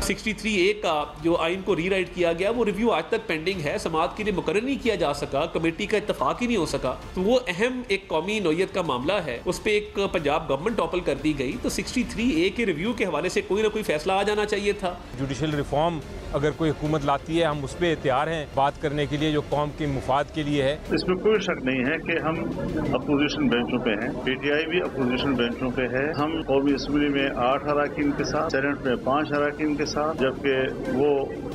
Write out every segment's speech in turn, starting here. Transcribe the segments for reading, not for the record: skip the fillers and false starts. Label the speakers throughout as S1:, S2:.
S1: 63A का जो आइन को रीराइट किया गया वो रिव्यू आज तक पेंडिंग है, समाअत के लिए मुकर्रर नहीं किया जा सका, कमेटी का इत्तफाक ही नहीं हो सका। तो वो अहम एक कौमी नौयत का मामला है, उस पर एक पंजाब गवर्नमेंट टॉपल कर दी गई। तो 63A के रिव्यू के हवाले से कोई ना कोई फैसला आ जाना चाहिए था।
S2: जुडिशल रिफॉर्म अगर कोई हुकूमत लाती है, हम उस पर तैयार हैं बात करने के लिए, जो कौम के मुफाद के लिए है।
S3: इसमें कोई शक नहीं है कि हम अपोजिशन बेंचों पे हैं, PTI भी अपोजिशन बेंचों पे है। हम कौमी असम्बली में 8 अरकान के साथ, सेनेट में 5 अरकान के साथ, जबकि वो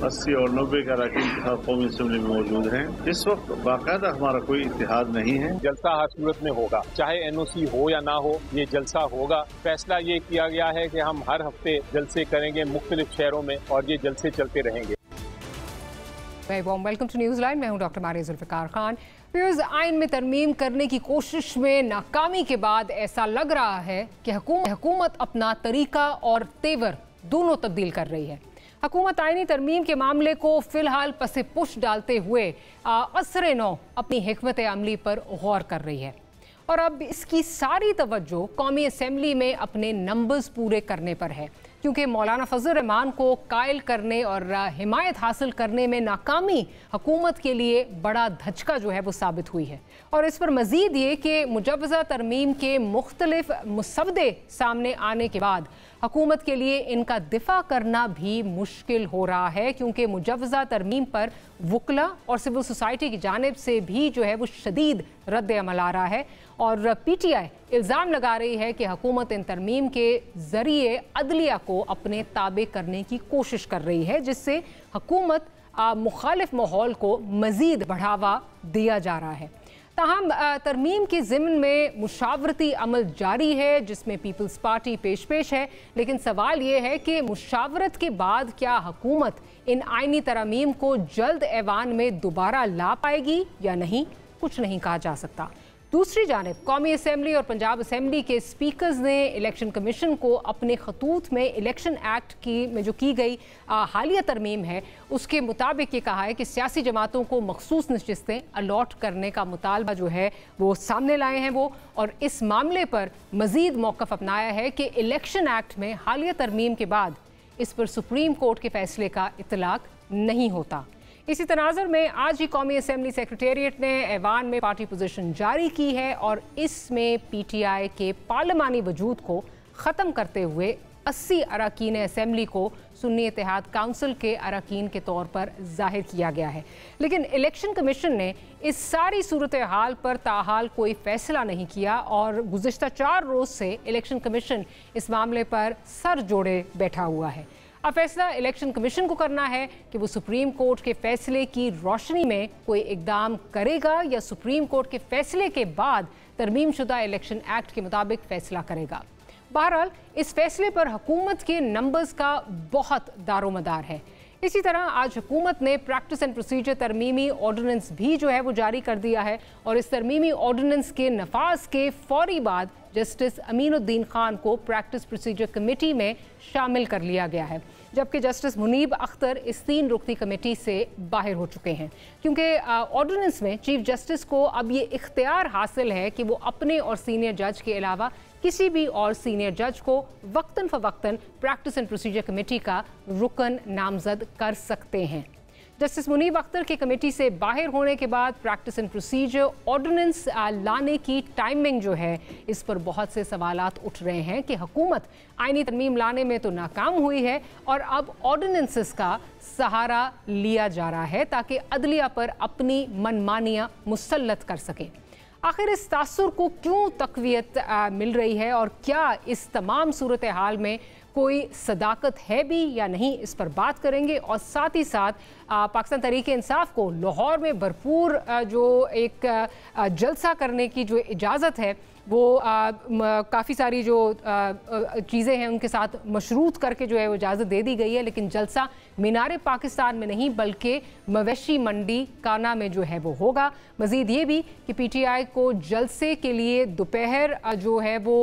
S3: 80 और 90 के अरकान के साथ कौमी असम्बली में मौजूद हैं। इस वक्त बाकायदा हमारा कोई इत्तेहाद नहीं है।
S2: जलसा हर सूरत में होगा, चाहे NOC हो या ना हो, ये जलसा होगा। फैसला ये किया गया है कि हम हर हफ्ते जलसे करेंगे मुख्तलिफ शहरों में, और ये जलसे चलते रहेंगे।
S4: वेलकम टू न्यूज़ लाइन, मैं हूं डॉक्टर मारिया जुल्फ़िकार खान। व्यूअर्स, आइन में तरमीम करने की कोशिश में नाकामी के बाद ऐसा लग रहा है कि हुकूमत अपना तरीका और तेवर दोनों तब्दील कर रही है। हुकूमत आइनी तरमीम के मामले को फिलहाल पसे पुश डालते हुए असर नौ अपनी हिकमत अमली पर गौर कर रही है, और अब इसकी सारी तवज्जो कौमी असम्बली में अपने नंबर्स पूरे करने पर है, क्योंकि मौलाना फजल रहमान को कायल करने और हिमायत हासिल करने में नाकामी हुकूमत के लिए बड़ा धचका जो है वो साबित हुई है। और इस पर मज़ीद ये कि मुजव्वज़ा तरमीम के मुख्तलिफ मुसवदे सामने आने के बाद हुकूमत के लिए इनका दिफा करना भी मुश्किल हो रहा है, क्योंकि मुजव्वज़ा तरमीम पर वकला और सिविल सोसाइटी की जानिब से भी जो है वो शदीद रद्द अमल आ रहा है। और PTI इल्ज़ाम लगा रही है कि हुकूमत इन तरमीम के ज़रिए अदलिया को अपने ताबे करने की कोशिश कर रही है, जिससे हुकूमत मुखालिफ माहौल को मज़ीद बढ़ावा दिया जा रहा है। ताहम तरमीम के ज़िम्न में मुशावरती अमल जारी है, जिसमें पीपल्स पार्टी पेश है, लेकिन सवाल ये है कि मुशावरत के बाद क्या हुकूमत इन आइनी तरमीम को जल्द ऐवान में दोबारा ला पाएगी या नहीं, कुछ नहीं कहा जा सकता। दूसरी जानिब कौमी असम्बली और पंजाब असम्बली के स्पीकर्स ने इलेक्शन कमीशन को अपने खतूत में इलेक्शन एक्ट में जो की गई हालिया तरमीम है उसके मुताबिक ये कहा है कि सियासी जमातों को मखसूस नशिस्तें अलॉट करने का मुतालबा जो है वो सामने लाए हैं वो, और इस मामले पर मज़ीद मौक़िफ़ अपनाया है कि इलेक्शन एक्ट में हालिया तरमीम के बाद इस पर सुप्रीम कोर्ट के फैसले का इतलाक नहीं होता। इसी तनाज़ुर में आज ही कौमी असम्बली सेक्रेटेरिएट ने ऐवान में पार्टी पोजीशन जारी की है, और इसमें PTI के पार्लिमानी वजूद को ख़त्म करते हुए 80 अरकान असम्बली को सुन्नी इत्तेहाद काउंसिल के अरकान के तौर पर जाहिर किया गया है। लेकिन इलेक्शन कमीशन ने इस सारी सूरत हाल पर ताहाल कोई फ़ैसला नहीं किया, और गुज़िश्ता 4 रोज़ से इलेक्शन कमीशन इस मामले पर सर जोड़े बैठा हुआ है। अब फैसला इलेक्शन कमीशन को करना है कि वो सुप्रीम कोर्ट के फैसले की रोशनी में कोई इकदाम करेगा या सुप्रीम कोर्ट के फैसले के बाद तरमीम शुदा इलेक्शन एक्ट के मुताबिक फैसला करेगा। बहरहाल इस फैसले पर हुकूमत के नंबर्स का बहुत दारोमदार है। इसी तरह आज हुकूमत ने प्रैक्टिस एंड प्रोसीजर तरमीमी ऑर्डिनेंस भी जो है वो जारी कर दिया है, और इस तरमीमी ऑर्डिनेंस के नफाज के फौरी बाद जस्टिस अमीनुद्दीन खान को प्रैक्टिस प्रोसीजर कमेटी में शामिल कर लिया गया है, जबकि जस्टिस मुनीब अख्तर इस 3 रुकनी कमेटी से बाहर हो चुके हैं, क्योंकि ऑर्डिनेंस में चीफ जस्टिस को अब ये इख्तियार हासिल है कि वो अपने और सीनियर जज के अलावा किसी भी और सीनियर जज को वक्तन फ़वक्तन प्रैक्टिस एंड प्रोसीजर कमेटी का रुकन नामजद कर सकते हैं। जस्टिस मुनीब अख्तर की कमेटी से बाहर होने के बाद प्रैक्टिस एंड प्रोसीजर ऑर्डिनेंस लाने की टाइमिंग जो है, इस पर बहुत से सवालात उठ रहे हैं कि हुकूमत आइनी तरमीम लाने में तो नाकाम हुई है, और अब ऑर्डिनेंसेस का सहारा लिया जा रहा है ताकि अदलिया पर अपनी मनमानियाँ मुसल्लत कर सकें। आखिर इस तासुर को क्यों तक़वियत मिल रही है, और क्या इस तमाम सूरत हाल में कोई सदाकत है भी या नहीं, इस पर बात करेंगे। और साथ ही साथ पाकिस्तान तहरीक इंसाफ को लाहौर में भरपूर जो एक जलसा करने की जो इजाज़त है वो काफ़ी सारी जो चीज़ें हैं उनके साथ मशरूत करके जो है वो इजाज़त दे दी गई है, लेकिन जलसा मीनार पाकिस्तान में नहीं बल्कि मवेशी मंडी काना में जो है वो होगा। मज़ीद ये भी कि PTI को जलसे के लिए दोपहर जो है वो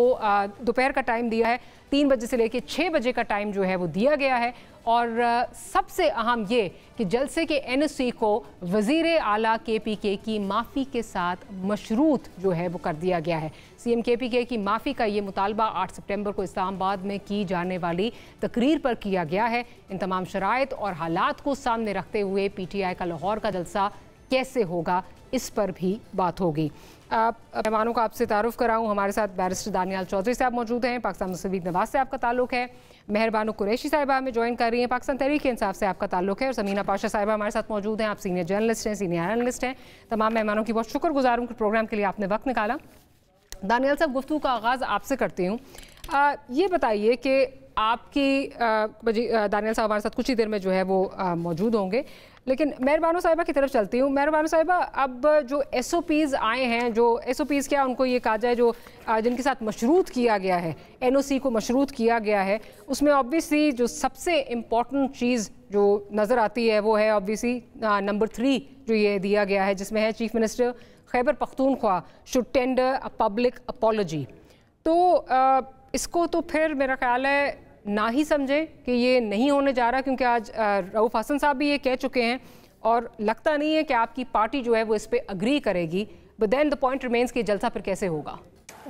S4: दोपहर का टाइम दिया है, 3 बजे से लेकर 6 बजे का टाइम जो है वो दिया गया है। और सबसे अहम ये कि जलसे के NOC को वज़ीर आला KPK की माफ़ी के साथ मशरूत जो है वो कर दिया गया है। CM KPK की माफ़ी का ये मुतालबा 8 सितंबर को इस्लामाबाद में की जाने वाली तकरीर पर किया गया है। इन तमाम शराइत और हालात को सामने रखते हुए PTI का लाहौर का जलसा कैसे होगा, इस पर भी बात होगी। मेहमानों का आपसे तारुफ कराऊं, हमारे साथ बैरिस्टर दानियाल चौधरी साहब मौजूद हैं, पाकिस्तान मुस्लिम लीग नवाज से आपका ताल्लुक है, मेहरबानो कुरैशी साहिबा हमें ज्वाइन कर रही हैं, पाकिस्तान तहरीक इंसाफ से आपका ताल्लुक है, और समीना पाशा साहिबा हमारे साथ मौजूद हैं। आप सीनियर जर्नलिस्ट हैं, सीनियर एनालिस्ट हैं। तमाम मेहमानों की बहुत शुक्रगुजार हूं कि प्रोग्राम के लिए आपने वक्त निकाला। दानियाल साहब, गुफ्तगू का आगाज़ आपसे करती हूँ। ये बताइए कि आपकी दानियाल साहब हमारे साथ कुछ ही देर में जो है वो मौजूद होंगे, लेकिन मेहरबानो साहिबा की तरफ चलती हूँ। मेहरबानो साहिबा, अब जो SOPs आए हैं, जो SOPs क्या उनको ये कहा जाए, जो जिनके साथ मशरूत किया गया है, NOC को मशरूत किया गया है, उसमें ऑब्वियसली जो सबसे इम्पॉर्टेंट चीज़ जो नज़र आती है वो है ऑब्वियसली नंबर 3 जो ये दिया गया है, जिसमें है chief minister Khyber Pakhtunkhwa should tender a public apology. तो इसको तो फिर मेरा ख्याल है ना ही समझें कि ये नहीं होने जा रहा, क्योंकि आज रऊफ हसन साहब भी ये कह चुके हैं और लगता नहीं है कि आपकी पार्टी जो है वो इस पे अग्री करेगी। But then the point remains कि जलसा फिर कैसे होगा।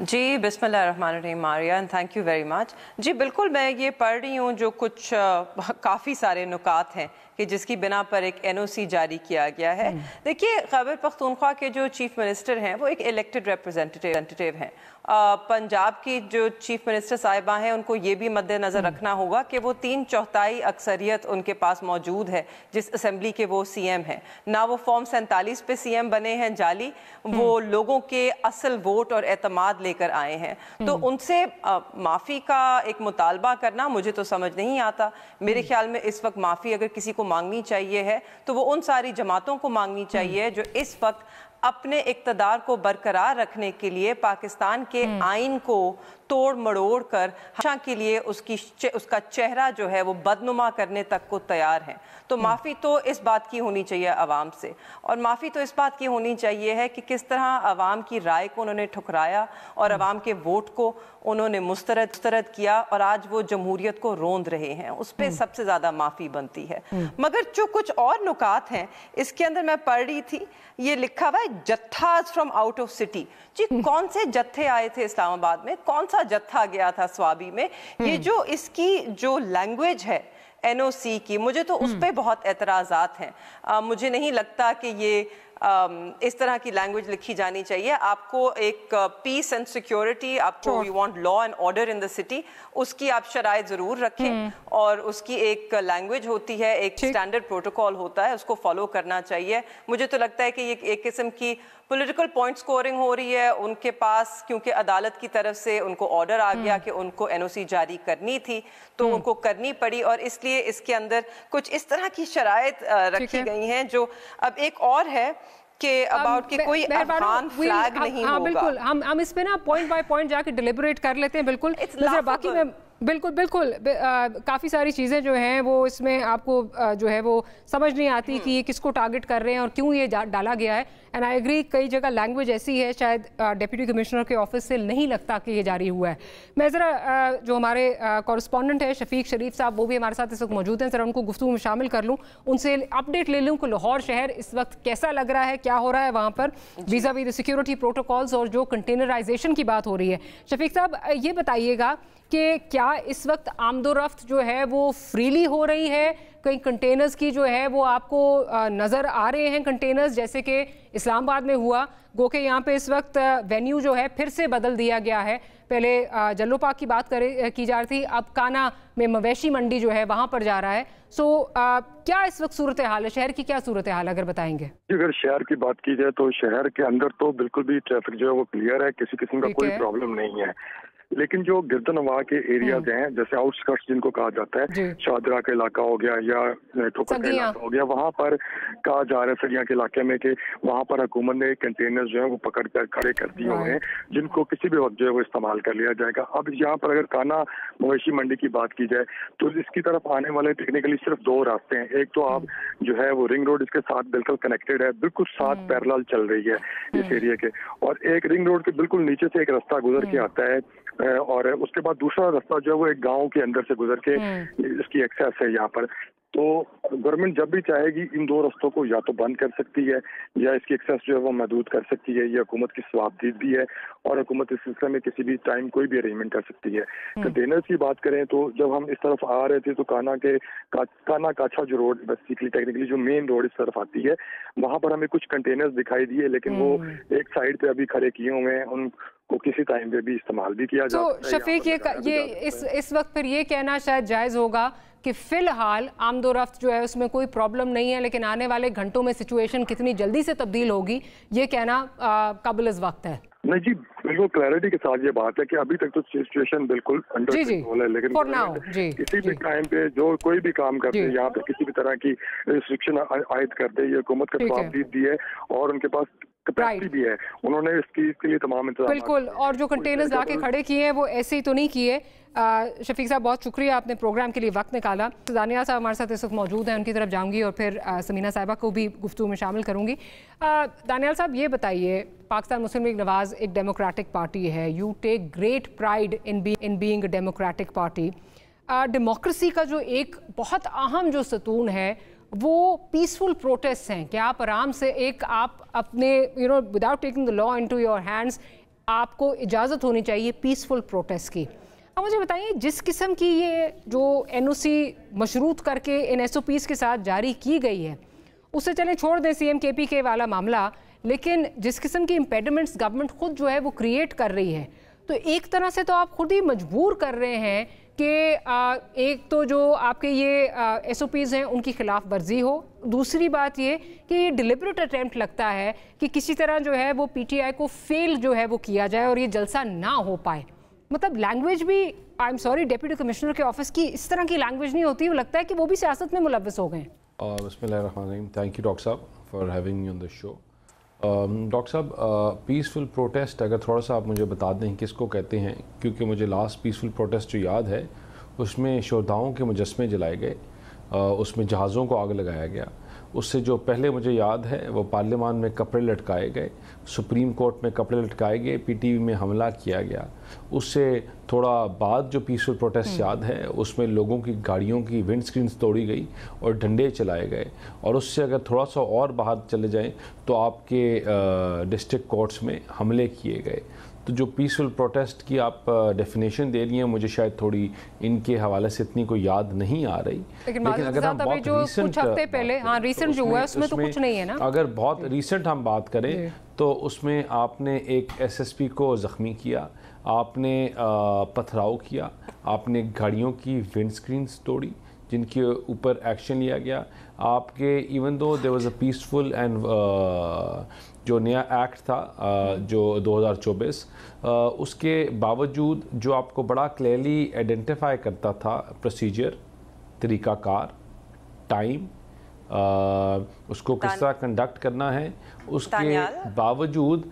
S5: जी, बिस्मिल्लाहिर्रहमानिर्रहीम Maria, and thank you very much. जी बिल्कुल, मैं ये पढ़ रही हूँ जो कुछ काफ़ी सारे नुकात हैं कि जिसकी बिना पर एक NOC जारी किया गया है। देखिए, खैबर पख्तूनख्वा के जो चीफ मिनिस्टर हैं वो एक इलेक्टेड रिप्रेजेंटेटिव हैं। पंजाब की जो चीफ मिनिस्टर साहिबा हैं उनको ये भी मद्देनज़र रखना होगा कि वो 3/4 अक्सरियत उनके पास मौजूद है जिस असेंबली के वो CM हैं। ना वो फॉर्म 47 पे CM बने हैं जाली, वो लोगों के असल वोट और एतमाद लेकर आए हैं। तो उनसे माफ़ी का एक मुतालबा करना मुझे तो समझ नहीं आता। मेरे ख्याल में इस वक्त माफ़ी अगर किसी को मांगनी चाहिए है तो वो उन सारी जमातों को मांगनी चाहिए जो इस वक्त अपने इक़्तिदार को बरकरार रखने के लिए पाकिस्तान के आइन को तोड़ मड़ोड़ कर हमेशा के लिए उसका चेहरा जो है वो बदनुमा करने तक को तैयार हैं। तो माफ़ी तो इस बात की होनी चाहिए आवाम से, और माफ़ी तो इस बात की होनी चाहिए है कि किस तरह आवाम की राय को उन्होंने ठुकराया और आवाम के वोट को उन्होंने मुस्तरद किया और आज वो जमहूरियत को रोंद रहे हैं। उस पर सबसे ज़्यादा माफ़ी बनती है। मगर जो कुछ और नुकात हैं इसके अंदर मैं पढ़ रही थी, ये लिखा हुआ है जत्था फ्रॉम आउट ऑफ सिटी। जी, कौन से जत्थे आए थे इस्लामाबाद में, कौन सा जत्था गया था स्वाबी में? ये जो इसकी जो लैंग्वेज है NOC की, मुझे तो उस पर बहुत एतराज़ात हैं। मुझे नहीं लगता कि ये इस तरह की लैंग्वेज लिखी जानी चाहिए। आपको एक पीस एंड सिक्योरिटी, आपको you want law and order in the city, उसकी आप शराइत ज़रूर रखें और उसकी एक लैंग्वेज होती है, एक स्टैंडर्ड प्रोटोकॉल होता है, उसको फॉलो करना चाहिए। मुझे तो लगता है कि ये एक किस्म की पॉलिटिकल पॉइंट स्कोरिंग हो रही है उनके पास, क्योंकि अदालत की तरफ से उनको ऑर्डर आ गया कि उनको NOC जारी करनी थी तो उनको करनी पड़ी, और इसलिए इसके अंदर कुछ इस तरह की शराइत रखी गई हैं जो अब एक और है कि अबाउट कि कोई अफगान फ्लैग नहीं होगा।
S4: बिल्कुल, हम इस पे ना पॉइंट बाय पॉइंट जाके डिलिबरेट कर लेते हैं। बिल्कुल, बाकी में बिल्कुल काफ़ी सारी चीज़ें जो हैं वो इसमें आपको जो है वो समझ नहीं आती कि ये किसको टारगेट कर रहे हैं और क्यों ये डाला गया है। एंड आई एग्री, कई जगह लैंग्वेज ऐसी है शायद डिप्टी कमिश्नर के ऑफिस से नहीं लगता कि ये जारी हुआ है। मैं ज़रा जो हमारे कॉरेस्पॉन्डेंट है शफीक शरीफ साहब, वो भी हमारे साथ इस वक्त मौजूद हैं, ज़रा उनको गुफ्तगू में शामिल कर लूँ, उनसे अपडेट ले लूँ कि लाहौर शहर इस वक्त कैसा लग रहा है, क्या हो रहा है वहाँ पर vis-a-vis the security protocols और जो कंटेनराइजेशन की बात हो रही है। शफीक साहब, ये बताइएगा कि क्या इस वक्त आमदोरफ्त जो है वो फ्रीली हो रही है? कई कंटेनर्स की जो है वो आपको नज़र आ रहे हैं कंटेनर्स, जैसे कि इस्लामाबाद में हुआ, गो के यहाँ पे इस वक्त वेन्यू जो है फिर से बदल दिया गया है। पहले जल्लोपाक की बात की जा रही थी, अब काना में मवेशी मंडी जो है वहाँ पर जा रहा है। क्या इस वक्त सूरत हाल है, शहर की क्या सूरत हाल अगर बताएंगे?
S6: अगर शहर की बात की जाए तो शहर के अंदर तो बिल्कुल भी ट्रैफिक जो है वो क्लियर है, किसी किस्म का कोई प्रॉब्लम नहीं है। लेकिन जो गिरदनवा के एरियाज हैं, जैसे आउटस्कर्ट्स जिनको कहा जाता है, शादरा का इलाका हो गया या ठोकर का इलाका हो गया, वहाँ पर कहा जा रहा है सरिया के इलाके में कि वहाँ पर हुकूमत ने कंटेनर्स जो है वो पकड़ कर खड़े कर दिए हुए हैं, जिनको किसी भी वक्त जो है वो इस्तेमाल कर लिया जाएगा। अब यहाँ पर अगर काना मवेशी मंडी की बात की जाए तो इसकी तरफ आने वाले टेक्निकली सिर्फ दो रास्ते हैं। एक तो आप जो है वो रिंग रोड इसके साथ बिल्कुल कनेक्टेड है, बिल्कुल साथ पैरेलल चल रही है इस एरिया के, और एक रिंग रोड के बिल्कुल नीचे से एक रास्ता गुजर के आता है, और उसके बाद दूसरा रास्ता जो है वो एक गांव के अंदर से गुजर के इसकी एक्सेस है यहाँ पर। तो गवर्नमेंट जब भी चाहेगी इन दो रास्तों को या तो बंद कर सकती है या इसकी एक्सेस जो है वो महदूद कर सकती है। ये हुकूमत की स्वाबदीदी है और हुकूमत इस सिलसिले में किसी भी टाइम कोई भी अरेंजमेंट कर सकती है। कंटेनर्स की बात करें तो जब हम इस तरफ आ रहे थे तो काना काछा जो रोड बेसिकली टेक्निकली जो मेन रोड इस तरफ आती है, वहाँ पर हमें कुछ कंटेनर्स दिखाई दिए, लेकिन वो एक साइड पे अभी खड़े किए हुए हैं, उनको किसी टाइम पे भी इस्तेमाल भी किया जा सकता है।
S4: शफीक, ये इस वक्त फिर ये कहना शायद जायज़ होगा कि फिलहाल आमदोरफ्त जो है उसमें कोई प्रॉब्लम नहीं है, लेकिन आने वाले घंटों में सिचुएशन कितनी जल्दी से तब्दील होगी ये कहना काबिल वक्त है।
S6: नहीं जी, बिल्कुल क्लैरिटी के साथ ये बात है कि अभी तक तो सिचुएशन बिल्कुल अंडर कंट्रोल है, लेकिन किसी भी टाइम पे जो कोई भी काम करते हैं यहाँ पे किसी भी तरह की रिस्ट्रिक्शन आयद कर दे, ये हुकूमत का स्वाबदीदी है और उनके पास कैपेसिटी भी है, उन्होंने इसके लिए तमाम इंतजाम
S4: बिल्कुल। और जो कंटेनर्स लाके खड़े किए हैं वो ऐसे ही तो नहीं किए। शफीक साहब बहुत शुक्रिया, आपने प्रोग्राम के लिए वक्त निकाला। दानियाल साहब हमारे साथ इस वक्त मौजूद हैं, उनकी तरफ जाऊंगी और फिर समीना साहिबा को भी गुफ्तगू में शामिल करूंगी। दानियाल साहब ये बताइए, पाकिस्तान मुस्लिम लीग नवाज एक डेमोक्रेटिक पार्टी है, you take great pride in being a democratic party. Democracy का जो एक बहुत अहम जो सतून है वो पीसफुल प्रोटेस्ट हैं कि आप आराम से आप अपने without taking the law into your hands, आपको इजाज़त होनी चाहिए पीसफुल प्रोटेस्ट की। अब मुझे बताइए, जिस किस्म की ये जो एनओसी मशरूत करके इन एसओपीज़ के साथ जारी की गई है, उससे चलें छोड़ दें CM-KP के वाला मामला, लेकिन जिस किस्म की इम्पेडिमेंट्स गवर्नमेंट खुद जो है वो क्रिएट कर रही है, तो एक तरह से तो आप खुद ही मजबूर कर रहे हैं कि एक तो जो आपके ये SOPs हैं उनकी खिलाफ वर्जी हो, दूसरी बात ये कि ये डिलिबरेट अटेम्प्ट लगता है कि किसी तरह जो है वो PTI को फेल जो है वो किया जाए और ये जलसा ना हो पाए। मतलब लैंग्वेज भी, I am sorry, deputy commissioner के ऑफिस की इस तरह की लैंग्वेज नहीं होती, वो लगता है कि वो भी सियासत में मुलव्वस हो गए।
S7: बिस्मिल्लाहिर्रहमानिर्रहीम, थैंक यू डॉक्टर साहब for having me on the show. Doctor साहब, पीसफुल प्रोटेस्ट अगर थोड़ा सा आप मुझे बता दें किसको कहते हैं, क्योंकि मुझे लास्ट पीसफुल प्रोटेस्ट जो याद है उसमें शोधाओं के मुजस्मे जलाए गए, उसमें जहाज़ों को आग लगाया गया। उससे जो पहले मुझे याद है वो पार्लियामान में कपड़े लटकाए गए, सुप्रीम कोर्ट में कपड़े लटकाए गए, PTV में हमला किया गया। उससे थोड़ा बाद जो पीसफुल प्रोटेस्ट याद है उसमें लोगों की गाड़ियों की विंड स्क्रीन्स तोड़ी गई और डंडे चलाए गए। और उससे अगर थोड़ा सा और बाहर चले जाएं तो आपके डिस्ट्रिक्ट कोर्ट्स में हमले किए गए। तो जो पीसफुल प्रोटेस्ट की आप डेफिनेशन दे रही हैं, मुझे शायद थोड़ी इनके हवाले से इतनी कोई याद नहीं आ रही, लेकिन अगर हम बहुत
S4: कुछ हफ्ते पहले रिसेंट जो हुआ है उसमें तो कुछ नहीं है ना।
S7: अगर बहुत रिसेंट हम बात करें तो उसमें आपने एक SSP को ज़ख्मी किया, आपने पथराव किया, आपने गाड़ियों की विंड स्क्रीन्स तोड़ी जिनके ऊपर एक्शन लिया गया। आपके even though there was a peaceful and जो नया एक्ट था जो 2024, उसके बावजूद जो आपको बड़ा क्लियरली आइडेंटिफाई करता था प्रोसीजर, तरीक़ाकार, टाइम, उसको किस तरह कंडक्ट करना है, उसके बावजूद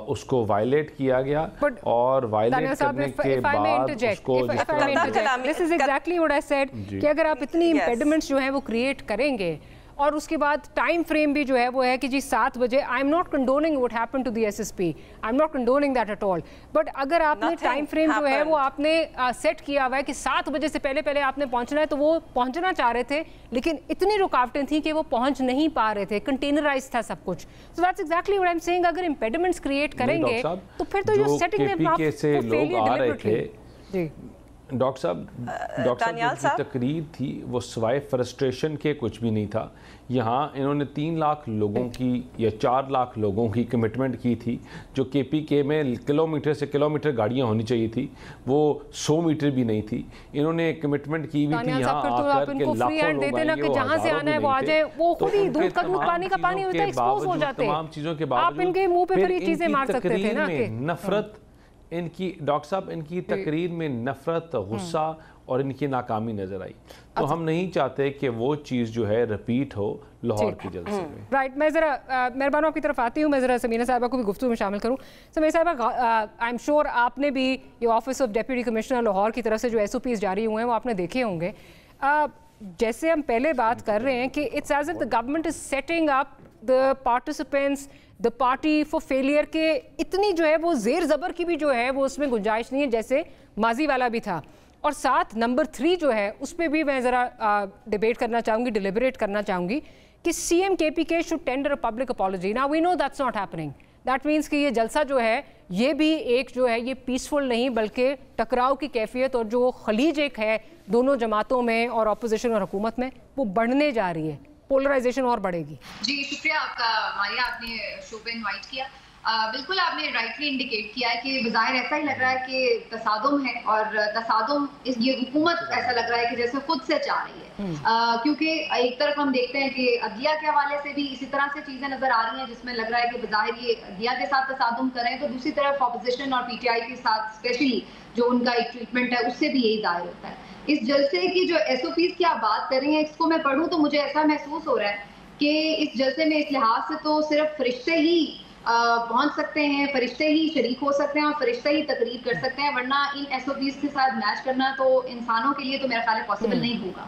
S7: उसको वायलेट किया गया और वायलेट करने के बाद उसको
S4: this is exactly what I said कि अगर आप इतनी इम्पेडिमेंट्स जो है वो क्रिएट करेंगे और उसके बाद टाइम फ्रेम भी जो है वो है कि जी 7 बजे, I am not condoning what happened to the SSP, I am not condoning that at all, but अगर आपने टाइम फ्रेम जो है वो आपने सेट किया हुआ है कि 7 बजे से पहले आपने पहुंचना है, तो वो पहुंचना चाह रहे थे लेकिन इतनी रुकावटें थी कि वो पहुंच नहीं पा रहे थे, कंटेनराइज था सब कुछ। So that's exactly what I am saying, अगर इम्पेडिमेंट्स क्रिएट करेंगे तो फिर तो you setting them up for failure deliberately. जी
S7: डॉक्टर साहब की तकरीर थी वो सिवाय फ्रस्ट्रेशन के कुछ भी नहीं था। यहाँ इन्होंने 3 लाख लोगों की या 4 लाख लोगों की कमिटमेंट की थी, जो KPK में किलोमीटर से किलोमीटर गाड़ियाँ होनी चाहिए थी, वो 100 मीटर भी नहीं थी। इन्होंने कमिटमेंट की हुई थी यहाँ आकर के लाखों लोग आएंगे,
S4: जहाँ से आना है वो आ जाए, वो खुद ही दूध का दूध पानी का पानी होता है, एक्सपोज हो जाते हैं।
S7: तमाम चीज़ों के बावजूद
S4: आप इनके मुंह पे फिर ये चीजें मार सकते थे ना कि
S7: नफरत इनकी डॉक्टर साहब इनकी तकरीर में नफरत, गुस्सा और इनकी नाकामी नजर आई, तो हम नहीं चाहते कि वो चीज़ जो है रिपीट हो लाहौर के जलसे में।
S4: राइट, मैं ज़रा मेहरबान आपकी तरफ आती हूँ, मैं ज़रा समीना साहिबा को भी गुफ्तगू में शामिल करूँ। समीना साहिबा, आई एम श्योर आपने भी ये office of deputy commissioner Lahore की तरफ से जो SOPs जारी हुए हैं वो आपने देखे होंगे। जैसे हम पहले बात कर रहे हैं कि it's as if the government is setting up the participants the party for failure, के इतनी जो है वो जेर ज़बर की भी जो है वो उसमें गुंजाइश नहीं है जैसे माजी वाला भी था। और साथ नंबर 3 जो है उस पर भी मैं ज़रा डिबेट करना चाहूँगी, डिलिबरेट करना चाहूँगी कि CM KPK should tender a public apology. Now we know that's not happening, that means कि ये जलसा जो है ये भी एक जो है ये पीसफुल नहीं बल्कि टकराव की कैफियत और जो खलीज एक है दोनों जमातों में और अपोजिशन और हुकूमत में वो बढ़ने जा रही है, पोलराइजेशन और बढ़ेगी।
S8: जी शुक्रिया आपका मारिया, आपने शो पे इन्वाइट किया। बिल्कुल आपने राइटली इंडिकेट किया है कि बज़ाहिर ऐसा ही लग रहा है कि तसादुम है और तसादुम ये हुकूमत ऐसा लग रहा है कि जैसे खुद से चाह रही है, क्योंकि एक तरफ हम देखते हैं कि अदलिया के हवाले से भी इसी तरह से चीज़ें नज़र आ रही हैं जिसमें लग रहा है कि बज़ाहिर ये अदलिया के साथ तसादुम करें, तो दूसरी तरफ अपोजिशन और PTI के साथ स्पेशली जो उनका एक ट्रीटमेंट है उससे भी यही जाहिर होता है। इस जलसे की जो SOPs की आप बात कर रही हैं इसको मैं पढ़ूँ तो मुझे ऐसा महसूस हो रहा है कि इस जलसे में इस लिहाज से तो सिर्फ फरिश्ते ही पहुंच सकते हैं, फरिश्ते ही शरीक हो सकते हैं और फरिश्ते ही तकरीर कर सकते हैं, वरना इन SOPs के साथ मैच करना तो इंसानों के लिए तो मेरा ख्याल है पॉसिबल नहीं होगा।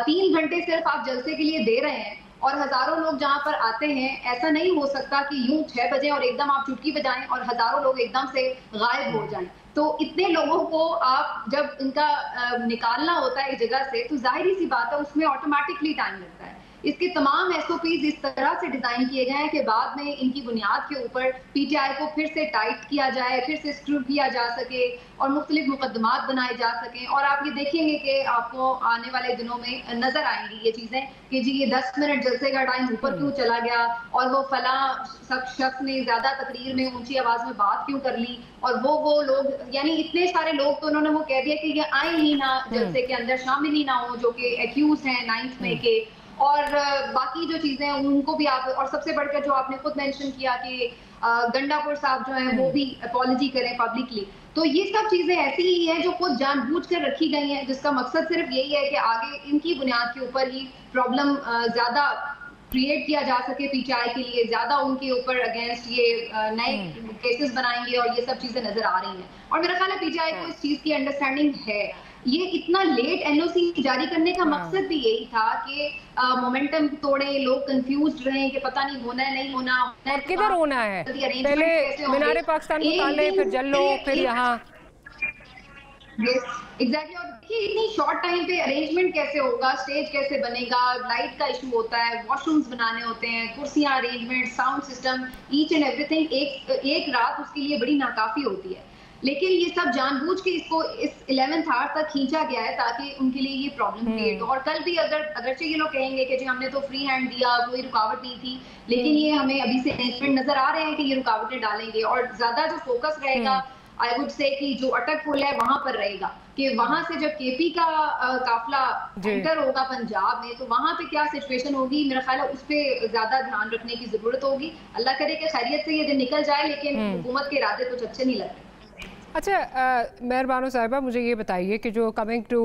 S8: 3 घंटे सिर्फ आप जलसे के लिए दे रहे हैं और हजारों लोग जहां पर आते हैं, ऐसा नहीं हो सकता कि यूं 6 बजे और एकदम आप चुटकी बजाएं और हजारों लोग एकदम से गायब हो जाएं। तो इतने लोगों को आप जब इनका निकालना होता है एक जगह से तो जाहिर सी बात है उसमें ऑटोमेटिकली टाइम लगता है। इसके तमाम SOPs इस तरह से डिजाइन किए गए हैं कि बाद में इनकी बुनियाद के ऊपर PTI को फिर से टाइट किया जाए, फिर से स्क्रू किया जा सके और मुख्तलिफ मुकदमात बनाए जा सकें। और आप ये देखेंगे कि आपको आने वाले दिनों में नजर आएंगी ये चीजें कि जी ये 10 मिनट जलसे का टाइम ऊपर क्यों चला गया और वो फला सब शख्स ने ज्यादा तकरीर में ऊंची आवाज में बात क्यों कर ली और वो लोग, यानी इतने सारे लोग तो उन्होंने वो कह दिया कि ये आए ही ना जलसे के अंदर, शामिल ही ना हो, जो कि एक्यूज हैं 9th में के, और बाकी जो चीजें हैं उनको भी आप, और सबसे बढ़कर जो आपने खुद मेंशन किया कि गंडापुर साहब जो हैं वो भी अपॉलजी करें पब्लिकली, तो ये सब चीजें ऐसी ही हैं जो खुद जानबूझकर रखी गई हैं जिसका मकसद सिर्फ यही है कि आगे इनकी बुनियाद के ऊपर ही प्रॉब्लम ज्यादा क्रिएट किया जा सके, PTI के लिए ज्यादा उनके ऊपर अगेंस्ट ये नए केसेस बनाएंगे और ये सब चीजें नजर आ रही हैं। और मेरा ख्याल है PTI को इस चीज की अंडरस्टैंडिंग है। ये इतना लेट NOC जारी करने का मकसद भी यही था कि मोमेंटम तोड़े, लोग कंफ्यूज रहे कि पता नहीं होना है नहीं होना है,
S4: किधर होना है, पहले मीनारे पाकिस्तान को ताले, फिर जल्लो, फिर यहाँ
S8: एग्जैक्टली। और देखिए इतनी शॉर्ट टाइम पे अरेंजमेंट कैसे होगा, स्टेज कैसे बनेगा, लाइट का इशू होता है, वॉशरूम्स बनाने होते हैं, कुर्सियां arrangement, sound system, each and everything एक रात उसके लिए बड़ी नाकाफी होती है। लेकिन ये सब जानबूझ के इसको इस 11th आवर तक खींचा गया है ताकि उनके लिए ये प्रॉब्लम क्रिएट हो। और कल भी अगरचे ये लोग कहेंगे कि जी हमने तो फ्री हैंड दिया, कोई रुकावट नहीं थी, लेकिन ये हमें अभी से अरेंजमेंट नजर आ रहे हैं कि ये रुकावटें डालेंगे। और ज्यादा जो फोकस रहेगा आई वुड से कि जो अटक पुल है वहां पर रहेगा कि वहां से जब KP का काफिला एंटर होगा पंजाब में तो वहां पे क्या सिचुएशन होगी, मेरा ख्याल है उस पर ज्यादा ध्यान रखने की जरूरत होगी। अल्लाह करे कि खैरियत से ये दिन निकल जाए, लेकिन हुकूमत के इरादे कुछ अच्छे नहीं लग रहे।
S4: अच्छा मेहरबानो साहिबा, मुझे ये बताइए कि जो कमिंग टू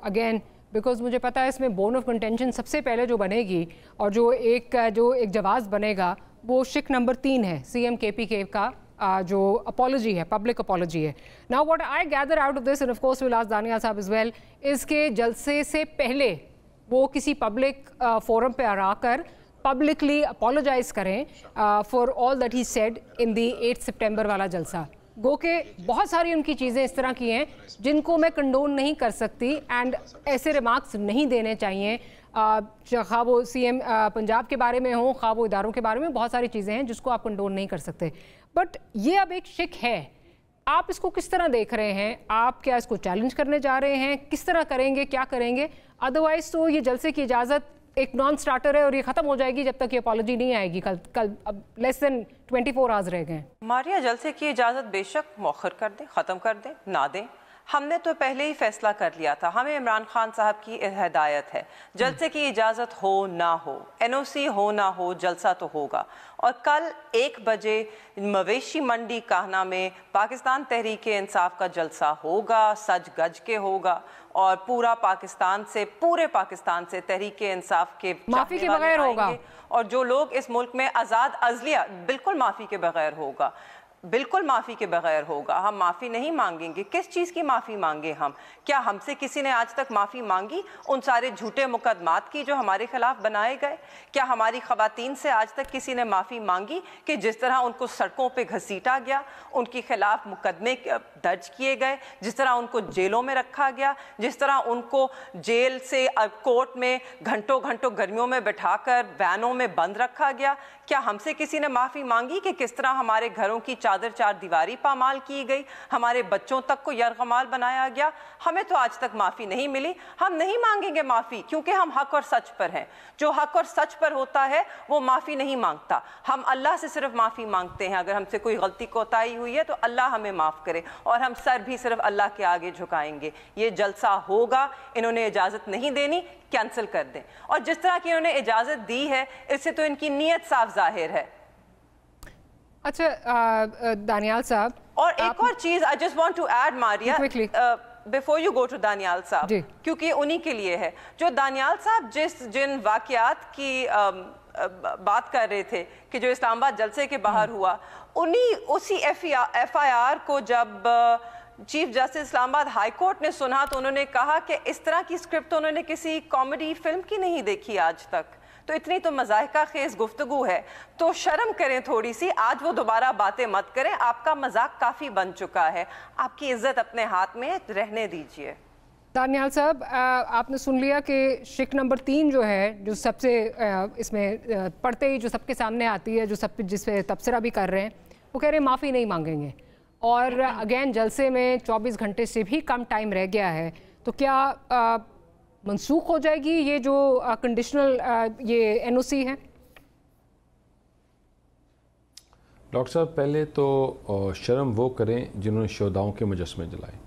S4: अगेन, बिकॉज मुझे पता है इसमें बोन ऑफ कंटेंशन सबसे पहले जो बनेगी और जो एक जवाब बनेगा वो शिक नंबर 3 है CM KPK का जो अपॉलजी है, पब्लिक अपॉलजी है। Now what I gather out of this end of course will ask दानिया साहब एज वेल, इसके जलसे से पहले वो किसी पब्लिक फोरम पे आकर पब्लिकली अपॉलोजाइज करें for all that he said in the 8 सितंबर वाला जलसा। गो के बहुत सारी उनकी चीज़ें इस तरह की हैं जिनको मैं कंडोन नहीं कर सकती एंड ऐसे रिमार्क्स नहीं देने चाहिए, खा वो CM पंजाब के बारे में हो, खा वो इदारों के बारे में, बहुत सारी चीज़ें हैं जिसको आप कंडोन नहीं कर सकते। बट ये अब एक शिक है, आप इसको किस तरह देख रहे हैं? आप क्या इसको चैलेंज करने जा रहे हैं? किस तरह करेंगे, क्या करेंगे? अदरवाइज तो ये जलसे की इजाज़त एक नॉन स्टार्टर है और ये खत्म हो जाएगी जब तक ये अपॉलजी नहीं आएगी। कल अब लेस देन 24 आवर्स रह गए।
S5: मारिया, जलसे की इजाज़त बेशक मौखर कर दें, ख़त्म कर दें, ना दें, ہم نے تو پہلے ہی فیصلہ کر لیا تھا، ہمیں عمران خان صاحب کی ہدایت ہے، جلسے کی اجازت ہو نہ ہو، NOC ہو نہ ہو، جلسہ تو ہوگا۔ اور کل 1 بجے مویشی منڈی کاہنا میں پاکستان تحریک انصاف کا جلسہ ہوگا، سج گج کے ہوگا، اور پورے پاکستان سے تحریک انصاف کے
S4: معافی کے بغیر ہوگا،
S5: اور جو لوگ اس ملک میں آزاد عزلیہ، بالکل معافی کے بغیر ہوگا، بالکل معافی کے بغیر ہوگا۔ ہم معافی نہیں مانگیں گے۔ کس چیز کی معافی مانگے ہم؟ کیا ہم سے کسی نے آج تک معافی مانگی ان سارے جھوٹے مقدمات کی جو ہمارے خلاف بنائے گئے؟ کیا ہماری خواتین سے آج تک کسی نے معافی مانگی کہ جس طرح ان کو سڑکوں پہ گھسیٹا گیا، ان کے خلاف مقدمے درج کیے گئے، جس طرح ان کو جیلوں میں رکھا گیا، جس طرح ان کو جیل سے کورٹ میں گھنٹوں گرمیوں میں بٹھا کر وینوں میں بند رکھا گیا؟ کیا ہم سے کسی نے معافی مانگی کہ کس طرح ہمارے گھروں کی چادر چار دیواری پامال کی گئی، ہمارے بچوں تک کو یرغمال بنایا گیا؟ ہمیں تو آج تک معافی نہیں ملی۔ ہم نہیں مانگیں گے معافی، کیونکہ ہم حق اور سچ پر ہیں۔ جو حق اور سچ پر ہوتا ہے وہ معافی نہیں مانگتا۔ ہم اللہ سے صرف معافی مانگتے ہیں، اگر ہم سے کوئی غلطی کوتاہی ہوئی ہے تو اللہ ہمیں معاف کرے، اور ہم سر بھی صرف اللہ کے آگے جھکائیں گے۔ یہ جلسہ ہوگا، انہوں نے اجازت نہیں دینی، کینسل کر دیں۔ اور جس طرح کی انہوں نے اجازت دی ہے، اس سے تو ان کی نیت صاف ظاہر ہے۔
S4: اچھا دانیال صاحب،
S5: اور ایک اور چیز I just want to add Maria before you go to Daniyal صاحب، کیونکہ انہی کے لیے ہے جو دانیال صاحب جن واقعات کی بات کر رہے تھے کہ جو اسلام آباد جلسے کے باہر ہوا، اسی FIR کو جب چیف جسٹس اسلام آباد ہائی کورٹ نے سنا تو انہوں نے کہا کہ اس طرح کی اسکرپٹ انہوں نے کسی کامیڈی فلم کی نہیں دیکھی آج تک، تو اتنی تو مضاحکہ خیز گفتگو ہے، تو شرم کریں تھوڑی سی، آج وہ دوبارہ باتیں مت کریں، آپ کا مذاق کافی بن چکا ہے، آپ کی عزت اپنے ہاتھ میں رہنے دیجئے۔
S4: دانیال صاحب، آپ نے سن لیا کہ شک نمبر 3 جو ہے، جو سب سے اس میں پڑھتے ہی جو سب کے سامنے آتی ہے، جو سب جس پہ تبصرہ بھی کر رہے ہیں، وہ کہہ رہے ہیں معافی نہیں مانگیں گے، اور اگین جلسے میں 24 گھنٹے سے بھی کم ٹائم رہ گیا ہے، تو کیا منسوخ ہو جائے گی یہ جو کنڈیشنل یہ NOC ہے؟
S7: ڈاکٹر صاحب، پہلے تو شرم وہ کریں جنہوں نے شہداؤں کے مجسمے جلائے،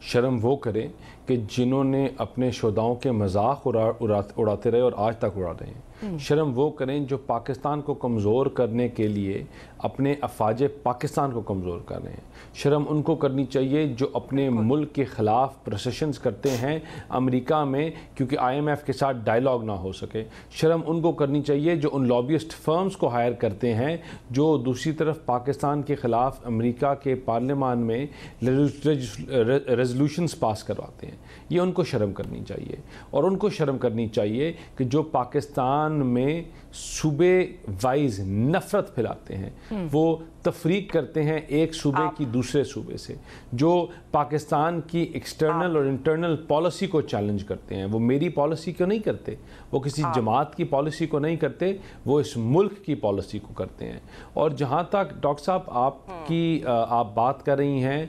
S7: شرم وہ کریں کہ جنہوں نے اپنے شہداؤں کے مذاق اڑاتے رہے اور آج تک اڑا رہے ہیں، شرم وہ کریں جو پاکستان کو کمزور کرنے کے لیے اپنے افواج پاکستان کو کمزور کر رہے ہیں، شرم ان کو کرنی چاہیے جو اپنے ملک کے خلاف پروسیشنز کرتے ہیں امریکہ میں کیونکہ IMF کے ساتھ ڈائلاگ نہ ہو سکے، شرم ان کو کرنی چاہیے جو ان لابیسٹ فرمز کو ہائر کرتے ہیں جو دوسری طرف پاکستان کے خلاف امریکہ کے پارلیمان میں ریزولوشنز پاس کرواتے ہیں، یہ ان کو شرم کرنی چاہیے۔ اور ان کو شرم کرنی چاہیے کہ جو پاکستان میں صوبے وائز نفرت پھیلاتے ہیں، وہ تفریق کرتے ہیں ایک صوبے کی دوسرے صوبے سے، جو پاکستان کی ایکسٹرنل اور انٹرنل پالیسی کو چیلنج کرتے ہیں، وہ میری پالیسی کو نہیں کرتے، وہ کسی جماعت کی پالیسی کو نہیں کرتے، وہ اس ملک کی پالیسی کو کرتے ہیں۔ اور جہاں تک ڈاکٹر صاحب آپ بات کر رہی ہیں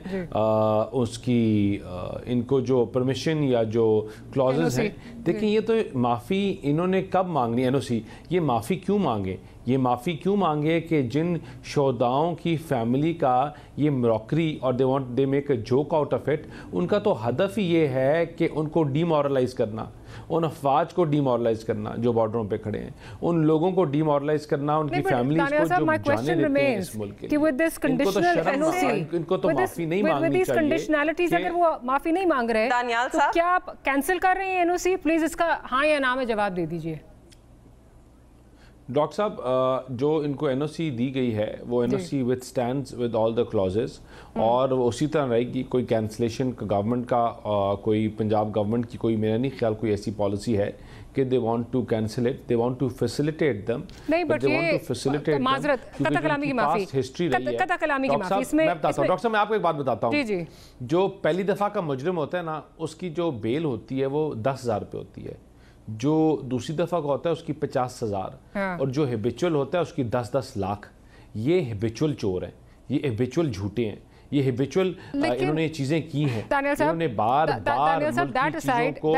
S7: اس کی ان کو جو پرمیشن یا جو کلازز ہیں، دیکھیں یہ تو معافی انہوں نے کب مانگنی NOC، یہ معافی کیوں مانگے؟ یہ معافی کیوں مانگے کہ جن شہداؤں کی فیملی کا یہ مراکری اور they make a joke out of it, ان کا تو ہدف ہی یہ ہے کہ ان کو ڈی مورلائز کرنا، ان افواج کو ڈی مورلائز کرنا جو بارڈروں پہ کھڑے ہیں، ان لوگوں کو ڈی مورلائز کرنا، ان کی فیملیز کو جو جانے دیتے ہیں اس ملک کے لیے، ان کو تو شرم، ان کو تو معافی نہیں مانگنی چاہیے۔
S4: اگر وہ معافی نہیں مانگ رہے تو کیا آپ کینسل کر رہے ہیں NOC؟ پلیز اس کا ہاں یا نا میں جواب دے دیجئے۔
S7: ڈاکٹر صاحب، جو ان کو NOC دی گئی ہے وہ NOC withstands with all the clauses، اور وہ اسی طرح رہے گی۔ کوئی کینسلیشن گورنمنٹ کا، کوئی پنجاب گورنمنٹ کی کوئی میرا نہیں خیال کوئی ایسی پالیسی ہے کہ they want to cancel it, they want to facilitate them،
S4: نہیں بٹ یہ معذرت قطع کلامی کی معافی، قطع کلامی کی معافی، اس میں
S7: ڈاکٹر صاحب میں آپ کو ایک بات بتاتا ہوں، جو پہلی دفعہ کا مجرم ہوتا ہے نا، اس کی جو بیل ہوتی ہے وہ 10,000 روپے ہوتی ہے، جو دوسری دفعہ کا ہوتا ہے اس کی 50,000، اور جو ہیبیچول ہوتا ہے اس کی 10 لاکھ۔ یہ ہیبیچول چور ہیں، یہ ہیبیچول جھوٹے ہیں، ये हिबिचुअल इन्होंने ये चीज़ें की हैं, इन्होंने बार बार मुल्क की चीज़ों को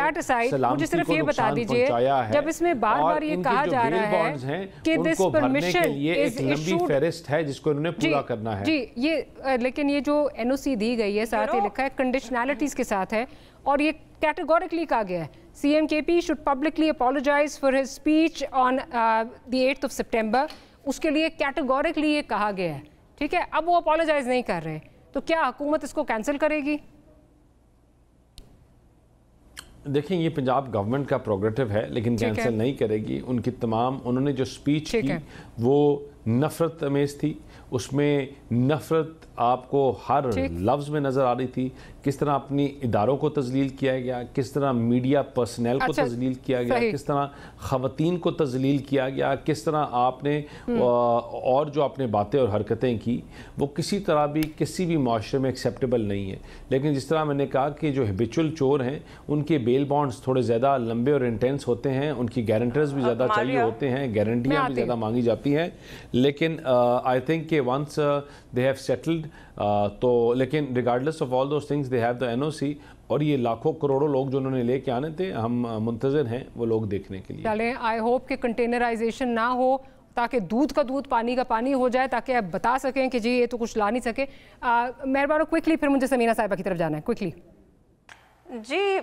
S7: सलामती को नुकसान पहुंचाया है,
S4: जब इसमें बार बार ये कहा जा रहा है कि
S7: उनको भरने के लिए एक लंबी फेरिस्त है जिसको इन्होंने पूरा करना है।
S4: जी, ये लेकिन ये जो एनओसी दी गई है, साथ ही लिखा है कंडीशनैलिटीज के साथ है, और ये कैटेगोरिकली कहा गया है CM KP should publicly apologize for his speech on the 8th of September। उसके लिए कैटेगोरिकली ये कहा गया है, ठीक है। अब वो अपोलोजाइज नहीं कर रहे, तो क्या हुकूमत इसको कैंसिल करेगी?
S7: देखें, ये पंजाब गवर्नमेंट का प्रोग्रेटिव है, लेकिन कैंसिल नहीं करेगी। उनकी तमाम उन्होंने जो स्पीच की वो नफरत अमेज थी, उसमें नफरत आपको हर लफ्ज़ में नज़र आ रही थी। किस तरह अपनी इदारों को तज़लील किया गया, किस तरह मीडिया पर्सनल को तज़लील किया गया, किस तरह ख़वातीन को तज़लील किया गया, किस तरह आपने और जो आपने बातें और हरकतें की वो किसी तरह भी किसी भी माशरे में एक्सेप्टेबल नहीं है। लेकिन जिस तरह मैंने कहा कि जो हैबिचुअल चोर हैं उनके बेल बॉन्ड्स थोड़े ज़्यादा लंबे और इंटेंस होते हैं, उनकी गारंटर्स भी ज़्यादा चाहिए होते हैं, गारंटियाँ भी ज़्यादा मांगी जाती हैं। लेकिन आई थिंक कि वंस दे हैव सेटल्ड तो, लेकिन regardless of all those things they have the NOC, और ये लाखों करोड़ों लोग जो उन्होंने लेके आने थे, हम मुंतज़िर हैं वो लोग देखने के लिए।
S4: चलें, आई होप कि कंटेनराइजेशन ना हो, ताकि दूध का दूध पानी का पानी हो जाए, ताकि आप बता सकें कि जी ये तो कुछ ला नहीं सके। मेहरबान क्विकली, फिर मुझे समीना साहिबा की तरफ जाना है, क्विकली।
S5: जी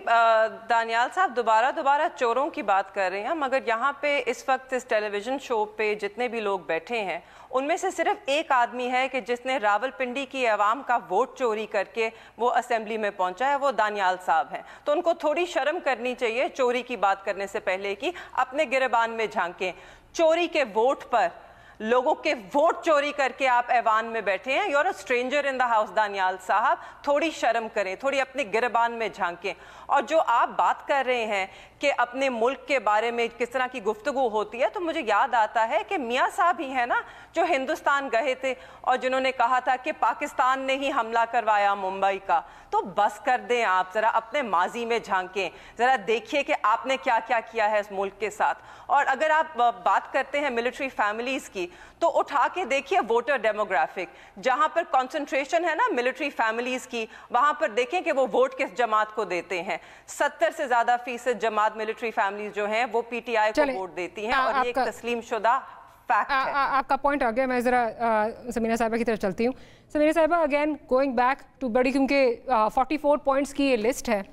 S5: दानियाल साहब दोबारा चोरों की बात कर रहे हैं, मगर यहाँ पे इस वक्त इस टेलीविज़न शो पे जितने भी लोग बैठे हैं उनमें से सिर्फ एक आदमी है कि जिसने रावलपिंडी की आवाम का वोट चोरी करके वो असेंबली में पहुंचा है, वो दानियाल साहब हैं। तो उनको थोड़ी शर्म करनी चाहिए चोरी की बात करने से पहले कि अपने गिरबान में झांकें। चोरी के वोट पर, लोगों के वोट चोरी करके आप ऐवान में बैठे हैं। You are a stranger in the house Daniyal साहब, थोड़ी शर्म करें, थोड़ी अपने गिरबान में झांकें। और जो आप बात कर रहे हैं कि अपने मुल्क के बारे में किस तरह की गुफ्तगू होती है, तो मुझे याद आता है कि मियाँ साहब ही है ना जो हिंदुस्तान गए थे और जिन्होंने कहा था कि पाकिस्तान ने ही हमला करवाया मुंबई का। तो बस कर दें आप, ज़रा अपने माजी में झांकें, ज़रा देखिए कि आपने क्या क्या किया है इस मुल्क के साथ। और अगर आप बात करते हैं मिलिट्री फैमिलीज़ की, तो उठा के देखिए वोटर डेमोग्राफिक, जहाँ पर कॉन्सेंट्रेशन है ना मिलिट्री फैमिलीज़ की, वहाँ पर देखें कि वो वोट किस जमात को देते हैं। 70 से ज़्यादा फीसद जमात मिलिट्री फैमिलीज जो हैं वो पीटीआई को वोट देती हैं, और ये एक तस्लीम शुदा फैक्ट है।
S4: आपका पॉइंट आ गया। मैं ज़रा समीना साहिबा की तरफ चलती हूँ। समीना साहिबा, अगेन गोइंग बैक टू बड़ी, क्योंकि 44 पॉइंट्स की ये लिस्ट है,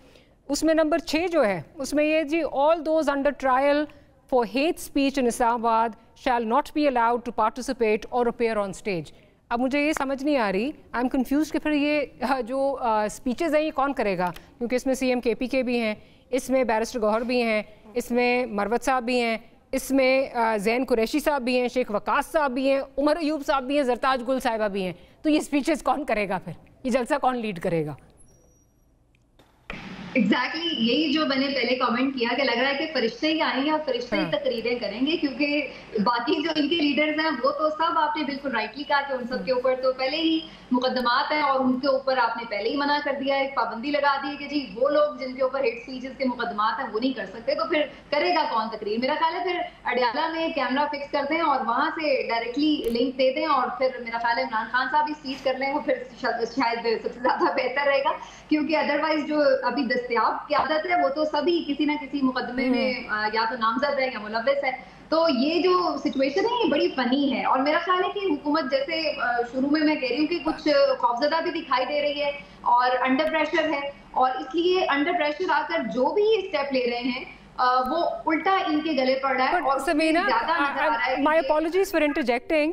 S4: उसमें नंबर 6 जो है उसमें ये जी, all those under trial for hate speech in Islamabad shall not be allowed to participate और अपीयर ऑन स्टेज। अब मुझे ये समझ नहीं आ रही, आई एम कन्फ्यूज कि फिर ये जो स्पीचेज़ हैं ये कौन करेगा, क्योंकि इसमें सीएम केपी के भी हैं, इसमें बैरिस्टर गौहर भी हैं, इसमें मरवत साहब भी हैं, इसमें ज़ैन कुरैशी साहब भी हैं, शेख वकास साहब भी हैं, उमर अयूब साहब भी हैं, जरताज गुल साहिबा भी हैं। तो ये स्पीचेस कौन करेगा, फिर ये जलसा कौन लीड करेगा?
S8: एग्जैक्टली यही जो मैंने पहले कमेंट किया कि लग रहा है कि फरिश्ते ही आएंगे और फरिश्ते ही तकरीरें करेंगे, क्योंकि बाकी जो इनके लीडर्स हैं वो तो सब, आपने बिल्कुल राइटली कहा कि उन सब के ऊपर तो पहले ही मुकदमात हैं और उनके ऊपर आपने पहले ही मना कर दिया है, पाबंदी लगा दी है कि जी वो लोग जिनके ऊपर हेट स्पीचेस के मुकदमात हैं वो नहीं कर सकते। तो फिर करेगा कौन तकरीर? मेरा ख्याल है फिर अडियाला में कैमरा फिक्स कर दें और वहां से डायरेक्टली लिंक दे दें, और फिर मेरा ख्याल है इमरान खान साहब भी स्पीच कर लें, वो फिर शायद सबसे ज्यादा बेहतर रहेगा, क्योंकि अदरवाइज जो अभी दस्तयाब क्यादत है वो तो सभी किसी ना किसी मुकदमे में या तो नामजद है या मुलव्वस है। तो ये जो सिचुएशन है ये बड़ी फनी है, और मेरा ख्याल है कि हुकूमत, जैसे शुरू में मैं कह रही हूँ कि कुछ खौफजदा भी दिखाई दे रही है और अंडर प्रेशर है, और इसलिए अंडर प्रेशर आकर जो भी स्टेप ले रहे हैं वो उल्टा इनके गले पड़ रहा है। और
S4: समीना, माय अपॉलॉजीज फॉर इंटरजेक्टिंग,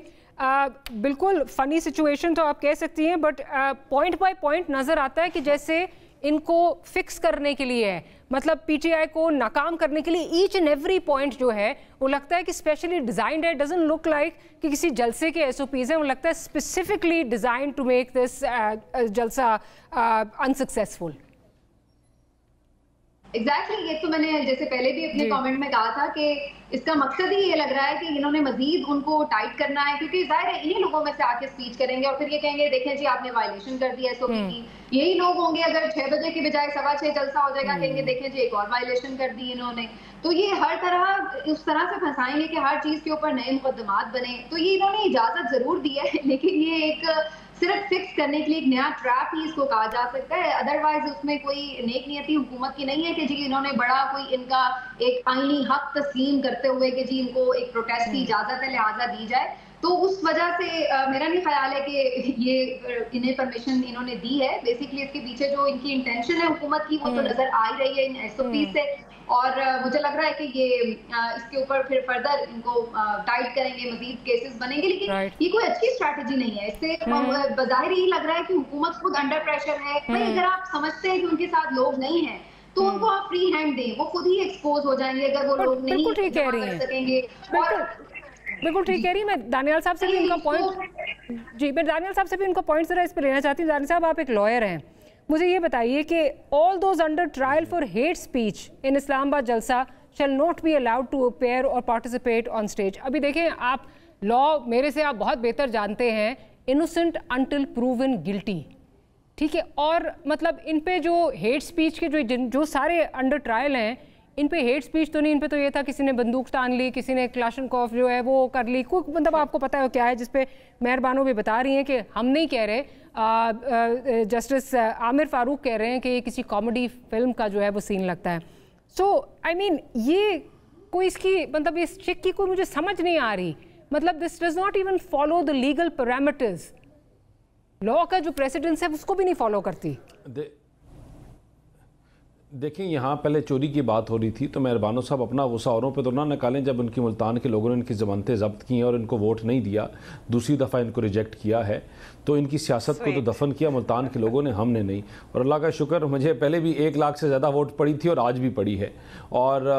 S4: बिल्कुल फनी सिचुएशन तो आप कह सकती हैं, बट पॉइंट बाय पॉइंट नजर आता है कि जैसे इनको फिक्स करने के लिए है, मतलब पीटीआई को नाकाम करने के लिए ईच एंड एवरी पॉइंट जो है वो लगता है कि स्पेशली डिजाइंड है। डजंट लुक लाइक कि किसी जलसे के एसओपीज हैं, वो लगता है specifically designed to make this जलसा अनसक्सेसफुल।
S8: एग्जैक्टली ये तो मैंने जैसे पहले भी अपने कमेंट में कहा था कि इसका मकसद ही ये लग रहा है कि इन्होंने मजीद उनको टाइट करना है, क्योंकि जाहिर है इन्हीं लोगों में से आके स्पीच करेंगे और फिर ये कहेंगे देखें जी आपने वायलेशन कर दिया एसओपी की। यही लोग होंगे अगर 6 बजे की बजाय 6:15 जलसा हो जाएगा, कहेंगे देखें जी एक और वायलेशन कर दी इन्होंने। तो ये हर तरह उस तरह से फंसाएंगे कि हर चीज के ऊपर नए मुकदमात बने। तो ये इन्होंने इजाजत जरूर दी है, लेकिन ये एक सिर्फ फिक्स करने के लिए एक नया ट्रैप ही इसको कहा जा सकता है। अदरवाइज उसमें कोई नेक नियति हुकूमत की नहीं है कि जी इन्होंने बड़ा कोई इनका एक आईनी हक तस्लीम करते हुए कि जी इनको एक प्रोटेस्ट की इजाजत है लिहाजा दी जाए। तो उस वजह से मेरा नहीं ख्याल है कि ये इन्हें परमिशन इन्होंने दी है। बेसिकली इसके पीछे जो इनकी इंटेंशन है हुकूमत की वो तो नजर आ ही रही है इन SOP से, और मुझे लग रहा है कि ये इसके ऊपर फिर फर्दर इनको टाइट करेंगे, मजीद केसेस बनेंगे, लेकिन ये कोई अच्छी स्ट्रैटेजी नहीं है। इससे बज़ाहिर यही लग रहा है कि हुकूमत खुद अंडर प्रेशर है। भाई अगर आप समझते हैं कि उनके साथ लोग नहीं हैं तो उनको आप फ्री हैंड दें, वो खुद ही एक्सपोज हो जाएंगे अगर वो लोग नहीं कर सकेंगे।
S4: बिल्कुल ठीक कह रही है। मैं दानियाल साहब से भी उनका पॉइंट मैं दानियाल साहब से भी उनका पॉइंट जरा इस पर लेना चाहती हूँ। दानियाल साहब, आप एक लॉयर हैं, मुझे ये बताइए कि all those under trial for hate speech in Islamabad जलसा shall not be allowed to appear और पार्टिसिपेट ऑन स्टेज। अभी देखें, आप लॉ मेरे से आप बहुत बेहतर जानते हैं, इनोसेंट अंटिल प्रूवन गिल्टी, ठीक है। और मतलब इन पे जो हेट स्पीच के जो सारे अंडर ट्रायल हैं, इन पे हेट स्पीच तो नहीं, इन पे तो ये था किसी ने बंदूक तान ली, किसी ने क्लाशनकोफ जो है वो कर ली, कोई मतलब आपको पता है क्या है, जिस पे मेहरबानों भी बता रही हैं कि हम नहीं कह रहे, जस्टिस आमिर फारूक कह रहे हैं कि ये किसी कॉमेडी फिल्म का जो है वो सीन लगता है। सो आई मीन ये कोई इसकी मतलब इस चेक की कोई मुझे समझ नहीं आ रही। मतलब this does not even follow the legal parameters, law का जो प्रेसिडेंस है उसको भी नहीं फॉलो करती।
S7: देखें, यहाँ पहले चोरी की बात हो रही थी तो मेहरबानों साहब अपना गुस्सा औरों पे तो ना निकालें। जब उनकी मुल्तान के लोगों ने इनकी ज़मानतें ज़ब्त की हैं और इनको वोट नहीं दिया, दूसरी दफ़ा इनको रिजेक्ट किया है, तो इनकी सियासत को तो दफन किया मुल्तान के लोगों ने, हमने नहीं। और अल्लाह का शुक्र, मुझे पहले भी 1 लाख से ज़्यादा वोट पड़ी थी और आज भी पड़ी है। और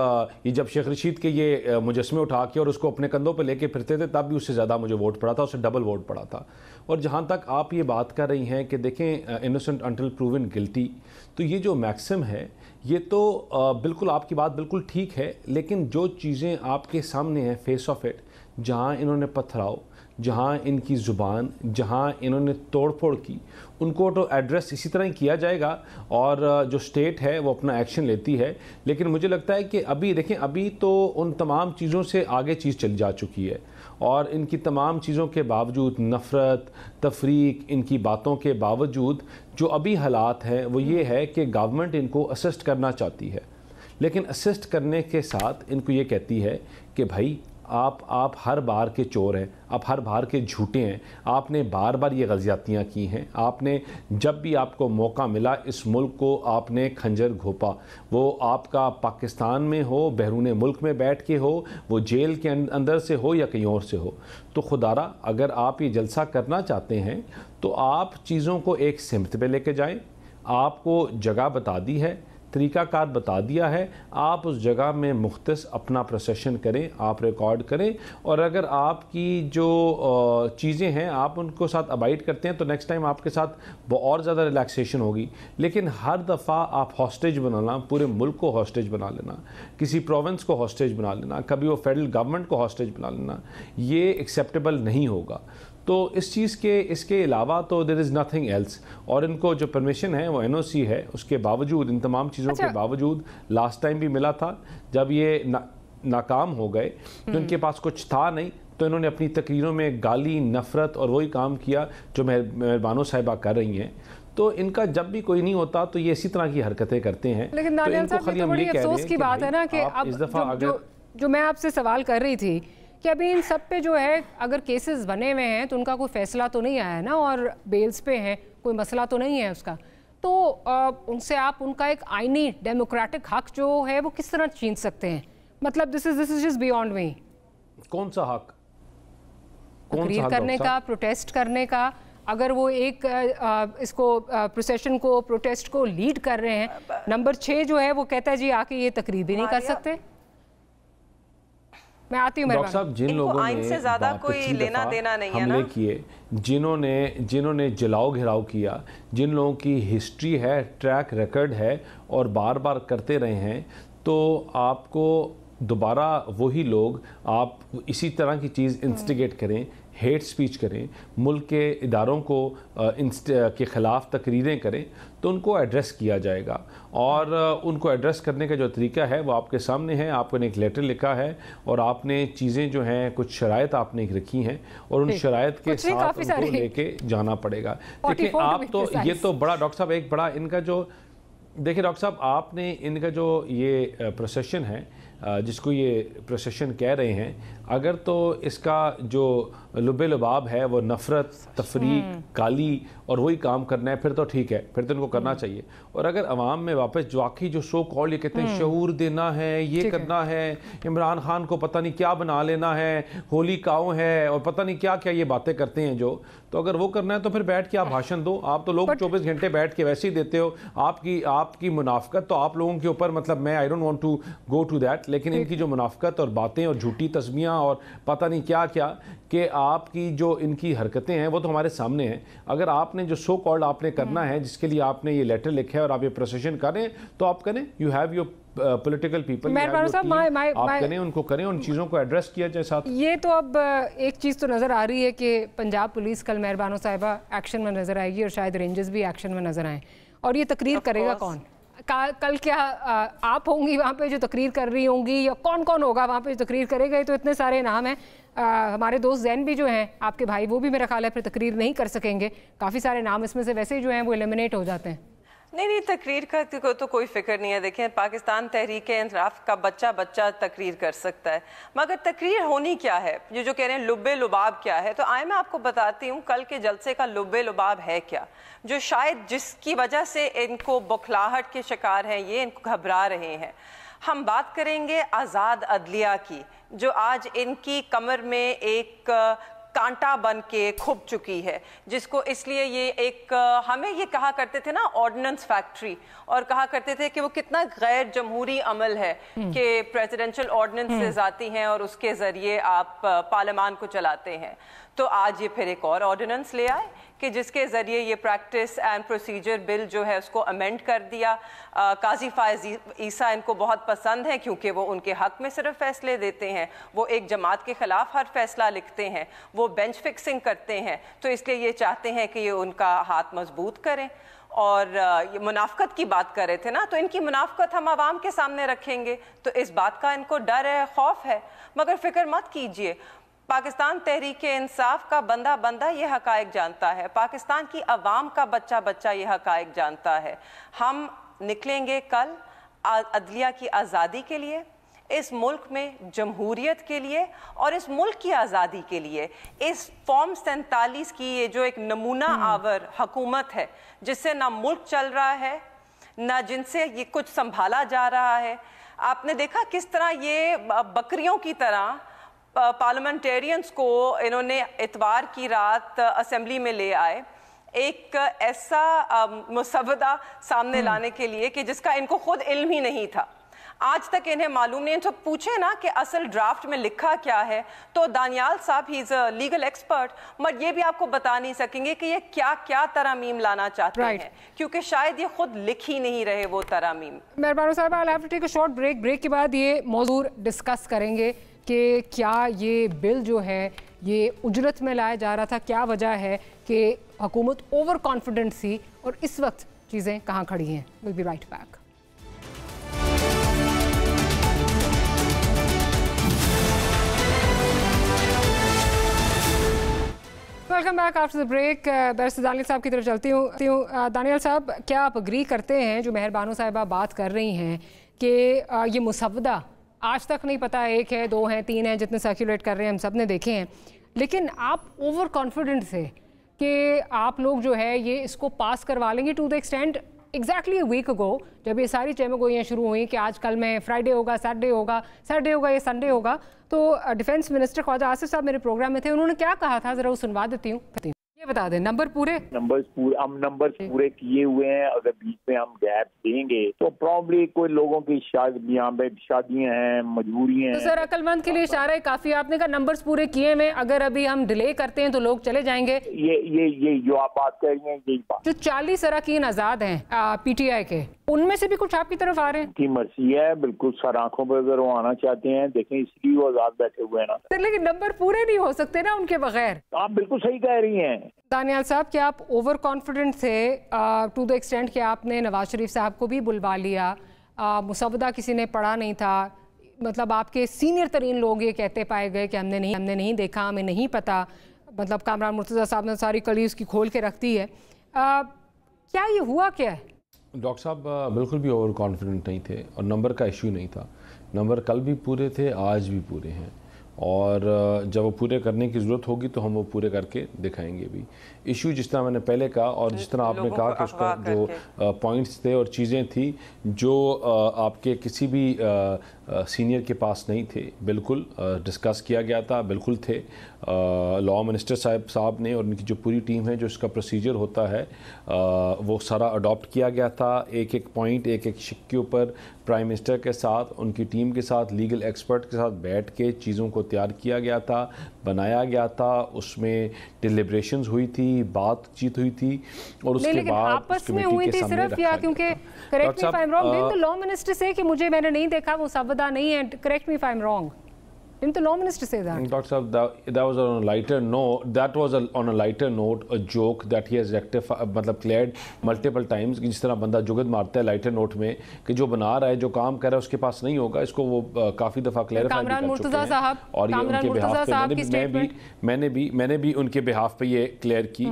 S7: ये जब शेख रशीद के ये मुजस्मे उठा के और उसको अपने कंधों पर लेके फिरते थे तब भी उससे ज़्यादा मुझे वोट पड़ा था, उससे डबल वोट पड़ा था। और जहाँ तक आप ये बात कर रही हैं कि देखें इनोसेंट अंटिल प्रूवन गिल्टी, तो ये जो मैक्सिम है ये तो बिल्कुल आपकी बात बिल्कुल ठीक है, लेकिन जो चीज़ें आपके सामने हैं फेस ऑफ इट, जहाँ इन्होंने पथराव, जहाँ इनकी ज़ुबान, जहाँ इन्होंने तोड़फोड़ की, उनको तो एड्रेस इसी तरह ही किया जाएगा और जो स्टेट है वो अपना एक्शन लेती है। लेकिन मुझे लगता है कि अभी देखें, अभी तो उन तमाम चीज़ों से आगे चीज़ चली जा चुकी है और इनकी तमाम चीज़ों के बावजूद, नफ़रत, तफरीक, इनकी बातों के बावजूद जो अभी हालात हैं वो ये है कि गवर्नमेंट इनको असिस्ट करना चाहती है, लेकिन असिस्ट करने के साथ इनको ये कहती है कि भाई आप हर बार के चोर हैं, आप हर बार के झूठे हैं, आपने बार बार ये गलतियाँ की हैं, आपने जब भी आपको मौका मिला इस मुल्क को आपने खंजर घोंपा, वो आपका पाकिस्तान में हो, बैरून मुल्क में बैठ के हो, वो जेल के अंदर से हो या कहीं और से हो। तो खुदारा अगर आप ये जलसा करना चाहते हैं तो आप चीज़ों को एक सिमत पे लेके जाएं। आपको जगह बता दी है, तरीक़ाकार बता दिया है, आप उस जगह में मुख्तस अपना प्रोसेशन करें, आप रिकॉर्ड करें और अगर आपकी जो चीज़ें हैं आप उनको साथ अबाइड करते हैं तो नेक्स्ट टाइम आपके साथ और ज़्यादा रिलैक्सेशन होगी। लेकिन हर दफ़ा आप हॉस्टेज बनाना, पूरे मुल्क को हॉस्टेज बना लेना, किसी प्रोविंस को हॉस्टेज बना लेना, कभी वो फेडरल गवर्नमेंट को हॉस्टेज बना लेना, ये एक्सेप्टेबल नहीं होगा। तो इस चीज़ के इसके अलावा तो देयर इज़ नथिंग एल्स। और इनको जो परमिशन है वो NOC है, उसके बावजूद, इन तमाम चीज़ों के बावजूद लास्ट टाइम भी मिला था जब ये नाकाम हो गए तो इनके पास कुछ था नहीं, तो इन्होंने अपनी तकरीरों में गाली, नफ़रत और वही काम किया जो मेहरबानों साहिबा कर रही हैं। तो इनका जब भी कोई नहीं होता तो ये इसी तरह की हरकतें करते हैं।
S4: लेकिन
S7: तो इनको खाली हम ये कह रहे हैं
S4: की बात है ना कि अब इस दफ़ा अगर जो मैं आपसे सवाल कर रही थी कि अभी इन सब पे जो है अगर केसेस बने हुए हैं तो उनका कोई फैसला तो नहीं आया ना और बेल्स पे हैं, कोई मसला तो नहीं है उसका, तो उनसे आप उनका एक आईनी डेमोक्रेटिक हक जो है वो किस तरह छीन सकते हैं? मतलब this is just beyond me.
S7: कौन सा हक?
S4: तकरीर करने का, प्रोटेस्ट करने का, अगर वो एक इसको प्रोसेशन को, प्रोटेस्ट को लीड कर रहे हैं, नंबर 6 जो है वो कहता है जी आके ये तकरीर भी नहीं कर सकते। मैं आती हूँ
S7: डॉक्टर साहब, जिन लोगों ने
S5: से ज़्यादा कोई लेना देना नहीं है
S7: हमले किए, जिन्होंने जलाओ घिराव किया, जिन लोगों की हिस्ट्री है, ट्रैक रिकॉर्ड है और बार बार करते रहे हैं, तो आपको दोबारा वही लोग आप इसी तरह की चीज़ इंस्टिगेट करें, हेट स्पीच करें, मुल्क के इदारों को के ख़िलाफ़ तकरीरें करें, तो उनको एड्रेस किया जाएगा। और उनको एड्रेस करने का जो तरीका है वो आपके सामने है। आपने एक लेटर लिखा है और आपने चीज़ें जो हैं, कुछ शराइत आपने रखी हैं और उन शराइत के साथ उनको लेके जाना पड़ेगा। देखिए आप तो ये तो बड़ा डॉक्टर साहब एक बड़ा इनका जो देखिए डॉक्टर साहब आपने इनका जो ये प्रोसेशन है जिसको ये प्रोसेशन कह रहे हैं, अगर तो इसका जो लुबे लुबाब है वो नफ़रत, तफरीक, गाली और वही काम करना है, फिर तो ठीक है, फिर तो इनको करना चाहिए। और अगर अवाम में वापस जो वाकई जो सो कॉल ये कहते हैं शऊर देना है, ये करना है, इमरान खान को पता नहीं क्या बना लेना है, होली काऊ है और पता नहीं क्या क्या ये बातें करते हैं जो, तो अगर वो करना है तो फिर बैठ के आप भाषण दो। आप तो लोग 24 घंटे बैठ के वैसे ही देते हो। आपकी मुनाफकत तो आप लोगों के ऊपर, मतलब मैं I don't want to go to that, लेकिन इनकी जो मुनाफकत और बातें और झूठी तस्बियाँ और पता नहीं क्या क्या कि आपकी जो इनकी हरकतें हैं वो तो हमारे सामने हैं। अगर आपने जो सो कॉल्ड आपने करना है, जिसके लिए आपने ये लेटर लिखा है और आप ये प्रोसेशन करें, तो आप करें। You have your political people, आप करें, उनको करें, उन चीज़ों को एड्रेस किया जाए साथ।
S4: ये तो अब एक चीज़ तो नज़र आ रही है कि पंजाब पुलिस कल मेहरबानो साहिबा एक्शन में नज़र आएगी और शायद रेंजर्स भी एक्शन में नज़र आएँ। और ये तकरीर करेगा कौन? कल क्या आप होंगी वहाँ पे जो तकरीर कर रही होंगी, या कौन कौन होगा वहाँ पे जो तकरीर करेगा? ये तो इतने सारे नाम हैं। हमारे दोस्त जैन भी जो हैं आपके भाई, वो भी मेरा ख्याल है फिर तकरीर नहीं कर सकेंगे। काफ़ी सारे नाम इसमें से वैसे ही जो हैं वो एलिमिनेट हो जाते हैं।
S5: नहीं, तकरीर का तो कोई फिक्र नहीं है। देखें, पाकिस्तान तहरीक इंसाफ का बच्चा तकरीर कर सकता है, मगर तकरीर होनी क्या है? ये जो कह रहे हैं लुब्बे लुबाब क्या है, तो आए मैं आपको बताती हूँ कल के जलसे का लुब्बे लुबाब है क्या, जो शायद जिसकी वजह से इनको बौखलाहट के शिकार हैं, ये इनको घबरा रहे हैं। हम बात करेंगे आज़ाद अदलिया की, जो आज इनकी कमर में एक कांटा बन के खुब चुकी है, जिसको इसलिए ये एक हमें ये कहा करते थे ना ऑर्डिनेंस फैक्ट्री, और कहा करते थे कि वो कितना गैर जमहूरी अमल है कि प्रेसिडेंशियल ऑर्डिनेंसेस आती हैं और उसके जरिए आप पार्लियामान को चलाते हैं। तो आज ये फिर एक और ऑर्डिनेंस ले आए कि जिसके ज़रिए ये प्रैक्टिस एंड प्रोसीजर बिल जो है उसको अमेंड कर दिया। काजी फायज ईसा इनको बहुत पसंद है क्योंकि वो उनके हक में सिर्फ फैसले देते हैं, वो एक जमात के ख़िलाफ़ हर फैसला लिखते हैं, वो बेंच फिक्सिंग करते हैं, तो इसलिए ये चाहते हैं कि ये उनका हाथ मजबूत करें। और ये मुनाफकत की बात कर रहे थे ना, तो इनकी मुनाफकत हम आवाम के सामने रखेंगे, तो इस बात का इनको डर है, खौफ है। मगर फिक्र मत कीजिए, पाकिस्तान तहरीक इंसाफ का बंदा ये हकायक जानता है, पाकिस्तान की अवाम का बच्चा ये हकायक जानता है। हम निकलेंगे कल अदलिया की आज़ादी के लिए, इस मुल्क में जमहूरियत के लिए और इस मुल्क की आज़ादी के लिए। इस फॉर्म 47 की ये जो एक नमूना आवर हुकूमत है, जिससे ना मुल्क चल रहा है, ना जिनसे ये कुछ संभाला जा रहा है। आपने देखा किस तरह ये बकरियों की तरह पार्लियामेंटेरियंस को इन्होंने इतवार की रात असेंबली में ले आए, एक ऐसा मुसवदा सामने लाने के लिए कि जिसका इनको खुद इल्म ही नहीं था। आज तक इन्हें मालूम नहीं। इनसे पूछे ना कि असल ड्राफ्ट में लिखा क्या है, तो दानियाल साहब he is a legal expert, मगर ये भी आपको बता नहीं सकेंगे कि ये क्या क्या तरमीम लाना चाहते हैं, क्योंकि शायद ये खुद लिख ही नहीं रहे वो तरमीम।
S4: मेहरबानो साहब, I have to take a short break के बाद ये मौजूद डिस्कस करेंगे कि क्या ये बिल जो है ये उजरत में लाया जा रहा था, क्या वजह है कि हुकूमत ओवर कॉन्फिडेंट थी और इस वक्त चीज़ें कहाँ खड़ी हैं। Will be right back. Welcome back after the break. Barrister Daniyal साहब की तरफ चलती हूँ। दानियल साहब, क्या आप अग्री करते हैं जो मेहरबानो साहिबा बात कर रही हैं कि ये मुसवदा आज तक नहीं पता एक है, दो हैं, तीन हैं, जितने सर्कुलेट कर रहे हैं हम सब ने देखे हैं, लेकिन आप ओवर कॉन्फिडेंट थे कि आप लोग जो है ये इसको पास करवा लेंगे to the extent exactly a week ago जब ये सारी चेमगोइयाँ शुरू हुई कि आज कल में फ्राइडे होगा, सैटरडे होगा, ये संडे होगा, तो डिफेंस मिनिस्टर ख्वाजा आसिफ साहब मेरे प्रोग्राम में थे, उन्होंने क्या कहा था ज़रा वो सुनवा देती हूँ। ये बता दें नंबर पूरे
S9: हम नंबर पूरे किए हुए हैं। अगर बीच में हम गैप देंगे तो प्रॉब्ली कोई लोगों की शादियां हैं, मजबूरियां हैं।
S4: तो सर अक्लमंद के लिए इशारा है काफी। आपने कहा नंबर्स पूरे किए में अगर अभी हम डिले करते हैं तो लोग चले जाएंगे।
S9: ये जो आप बात कर रही हैं यही बात।
S4: जो 40 अरकान आजाद हैं PTI के, उनमें से भी कुछ आपकी तरफ आ रहे हैं?
S9: की मर्जी है, बिल्कुल सर आंखों पर अगर वो आना चाहते हैं देखें, इसलिए वो आजाद बैठे हुए हैं ना।
S4: लेकिन नंबर पूरे नहीं हो सकते ना उनके बगैर।
S9: आप बिल्कुल सही कह रही हैं
S4: दानियाल साहब। क्या आप ओवर कॉन्फिडेंट थे टू द एक्सटेंट कि आपने नवाज शरीफ साहब को भी बुलवा लिया? मुसवदा किसी ने पढ़ा नहीं था, मतलब आपके सीनियर तरीन लोग ये कहते पाए गए कि हमने नहीं देखा, हमें नहीं पता। मतलब कामरान मुर्तज़ा साहब ने सारी कड़ी उसकी खोल के रख दी है। क्या ये हुआ क्या है?
S7: डॉक्टर साहब बिल्कुल भी ओवर कॉन्फिडेंट नहीं थे और नंबर का इशू नहीं था। नंबर कल भी पूरे थे, आज भी पूरे हैं, और जब वो पूरे करने की ज़रूरत होगी तो हम वो पूरे करके दिखाएंगे भी। इशू जिस तरह मैंने पहले कहा और जिस तरह आपने कहा कि उसका जो पॉइंट्स थे और चीज़ें थी जो आपके किसी भी सीनियर के पास नहीं थे, बिल्कुल डिस्कस किया गया था, बिल्कुल थे। लॉ मिनिस्टर साहब ने और उनकी जो पूरी टीम है, जो इसका प्रोसीजर होता है वो सारा अडॉप्ट किया गया था। एक एक पॉइंट, एक एक शिक के ऊपर प्राइम मिनिस्टर के साथ, उनकी टीम के साथ, लीगल एक्सपर्ट के साथ बैठ के चीज़ों को तैयार किया गया था, बनाया गया था। उसमें डिलिब्रेशंस हुई थी, बातचीत हुई थी, और उसके बाद
S4: आपस में हुई थी सिर्फ, या क्योंकि correct me if I am wrong, didn't the law minister से कि मुझे मैंने नहीं देखा, वो सबदा नहीं है, correct me if I am wrong, didn't the law minister say that?
S7: Dr. Saab, that was on a lighter note. That was on a lighter note, a joke that he has rectified, मतलब cleared multiple times. जिस तरह बंदा जुगत मारता है lighter note में कि जो बना रहा है, जो काम कर रहा है, उसके पास नहीं होगा, इसको वो काफ़ी दफ़ा क्लैरिफाई कर चुके हैं। और ये उनके बिहाफ पे मैंने भी उनके बिहाफ पे ये क्लियर की।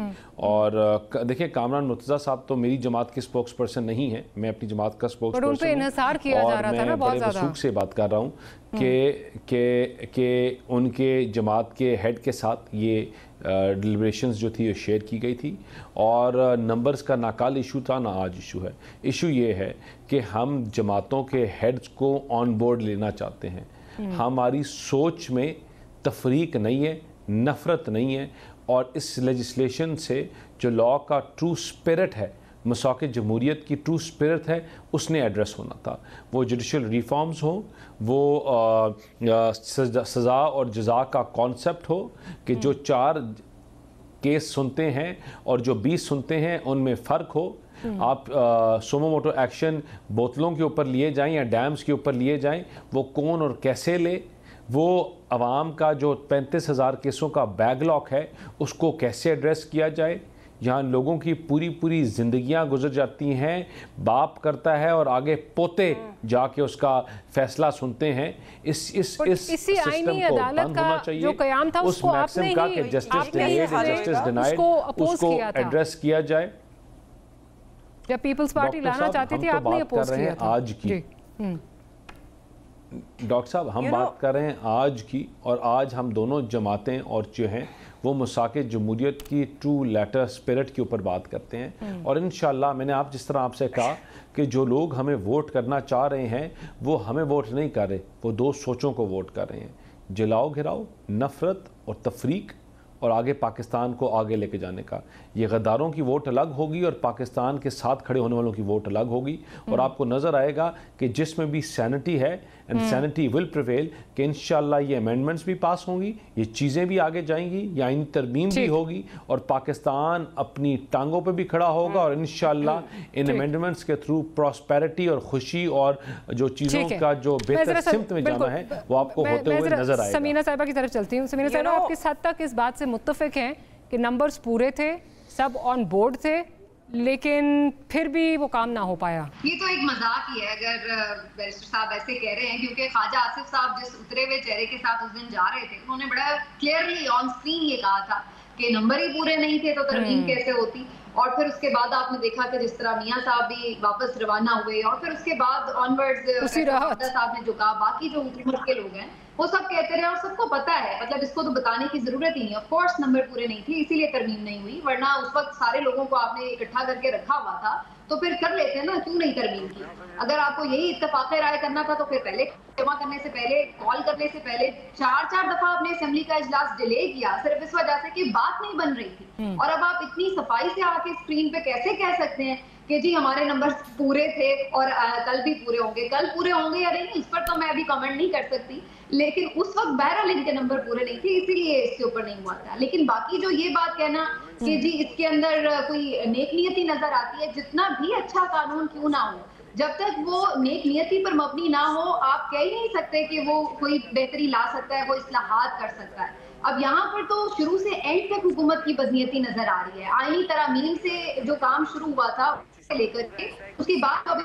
S7: और देखिए, कामरान मुर्तज़ा साहब तो मेरी जमात के स्पोक्स पर्सन नहीं है, मैं अपनी जमात का स्पोक्स पर्सन हूं, और मैं बड़े वसूख से बात कर रहा हूँ कि उनके जमात के हेड के साथ ये डिलिब्रेशंस जो थी वो शेयर की गई थी। और नंबर्स का ना कल इशू था ना आज इशू है। इशू ये है कि हम जमातों के हेड्स को ऑन बोर्ड लेना चाहते हैं। हमारी सोच में तफरीक नहीं है, नफ़रत नहीं है, और इस लेजिस्लेशन से जो लॉ का ट्रू स्पिरिट है, मसाक़े जमहूरियत की ट्रू स्पिरिट है, उसने एड्रेस होना था। वो जुडिशल रिफॉर्म्स हो, वो सज़ा और जज़ा का कॉन्सेप्ट हो कि जो 4 केस सुनते हैं और जो 20 सुनते हैं उनमें फ़र्क हो। आप सोमो मोटो एक्शन बोतलों के ऊपर लिए जाएं या डैम्स के ऊपर लिए जाएं, वो कौन और कैसे ले, वो आवाम का जो 35,000 केसों का बैकलॉग है उसको कैसे एड्रेस किया जाए। यहाँ लोगों की पूरी ज़िंदगियाँ गुजर जाती हैं, बाप करता है और आगे पोते जाके उसका फैसला सुनते हैं। इस सिस्टम को बंद होना चाहिए।
S4: जो कयाम था
S7: उस मैक्सिम का कि जस्टिस डिलेड, जस्टिस डिनाइड, उसको एड्रेस किया जाए।
S4: जब पीपल्स पार्टी लाना चाहती थी, आपने अपोज किया था।
S7: आज की डॉक्टर साहब हम बात कर रहे हैं आज की, और आज हम दोनों जमातें और जो हैं वो मसाक़े जमहूरियत की ट्रू लेटर स्पिरिट के ऊपर बात करते हैं। और इंशाअल्लाह मैंने जिस तरह आपसे कहा कि जो लोग हमें वोट करना चाह रहे हैं वो हमें वोट नहीं कर रहे, वो 2 सोचों को वोट कर रहे हैं, जलाओ घिराओ, नफ़रत और तफरीक, और आगे पाकिस्तान को आगे लेके जाने का। ये गद्दारों की वोट अलग होगी और पाकिस्तान के साथ खड़े होने वालों की वोट अलग होगी। और आपको नज़र आएगा कि जिसमें भी सैनिटी है, एंड सैनिटी विल प्रिवेल, कि इंशाल्लाह ये अमेंडमेंट्स भी पास होंगी, ये चीज़ें भी आगे जाएंगी, या इन तरमीम भी होगी, और पाकिस्तान अपनी टांगों पर भी खड़ा होगा, और इंशाल्लाह इन अमेंडमेंट्स के थ्रू प्रॉस्पेरिटी और खुशी और जो चीज़ों का जो बेहतर सिमत में जाना है वो आपको होते हुए नजर आएगा।
S4: समीना साहिबा की तरफ चलती हूँ। समीना साहिबा, आप किस हद तक इस बात से मुत्तफिक हैं कि नंबर्स पूरे थे, सब ऑन बोर्ड थे, लेकिन फिर भी वो काम ना हो पाया?
S8: ये तो एक मजाक ही है अगर बैरिस्टर साहब ऐसे कह रहे हैं, क्योंकि ख्वाजा आसिफ साहब जिस उतरे हुए चेहरे के साथ उस दिन जा रहे थे, उन्होंने बड़ा क्लियरली ऑन स्क्रीन ये कहा था कि नंबर ही पूरे नहीं थे तो तरमीम कैसे होती। और फिर उसके बाद आपने देखा कि जिस तरह मियां साहब भी वापस रवाना हुए, और फिर उसके बाद ऑनवर्ड्स साहब ने जो कहा, बाकी जो हुकूमत के लोग हैं वो सब कहते रहे, और सबको पता है, मतलब इसको तो बताने की जरूरत ही नहीं। ऑफ कोर्स नंबर पूरे नहीं थे, इसीलिए तरमीम नहीं हुई, वरना उस वक्त सारे लोगों को आपने इकट्ठा करके रखा हुआ था तो फिर कर लेते हैं ना, क्यों नहीं तरमीम की? अगर आपको यही इत्तेफाक राय करना था तो फिर पहले जमा करने से पहले, कॉल करने से पहले 4 दफा अपने असेंबली का इजलास डिले किया सिर्फ इस वजह से कि बात नहीं बन रही थी। और अब आप इतनी सफाई से आके स्क्रीन पे कैसे कह सकते हैं कि जी हमारे नंबर पूरे थे और कल भी पूरे होंगे? कल पूरे होंगे या नहीं इस पर तो मैं अभी कमेंट नहीं कर सकती, लेकिन उस वक्त बहरहाल इनके नंबर पूरे नहीं थे, इसीलिए इसके ऊपर नहीं हुआ था। लेकिन बाकी जो ये बात कहना कि जी इसके अंदर कोई नेक नियति नजर आती है, जितना भी अच्छा कानून क्यों ना हो, जब तक वो नेक नियति पर मबनी ना हो, आप कह ही नहीं सकते कि वो कोई बेहतरी ला सकता है, वो इस्लाहात कर सकता है। अब यहाँ पर तो शुरू से एंड तक हुकूमत की बदनीयती नजर आ रही है। आईनी तरामीम से जो काम शुरू हुआ था लेकर के, उसके बाद अब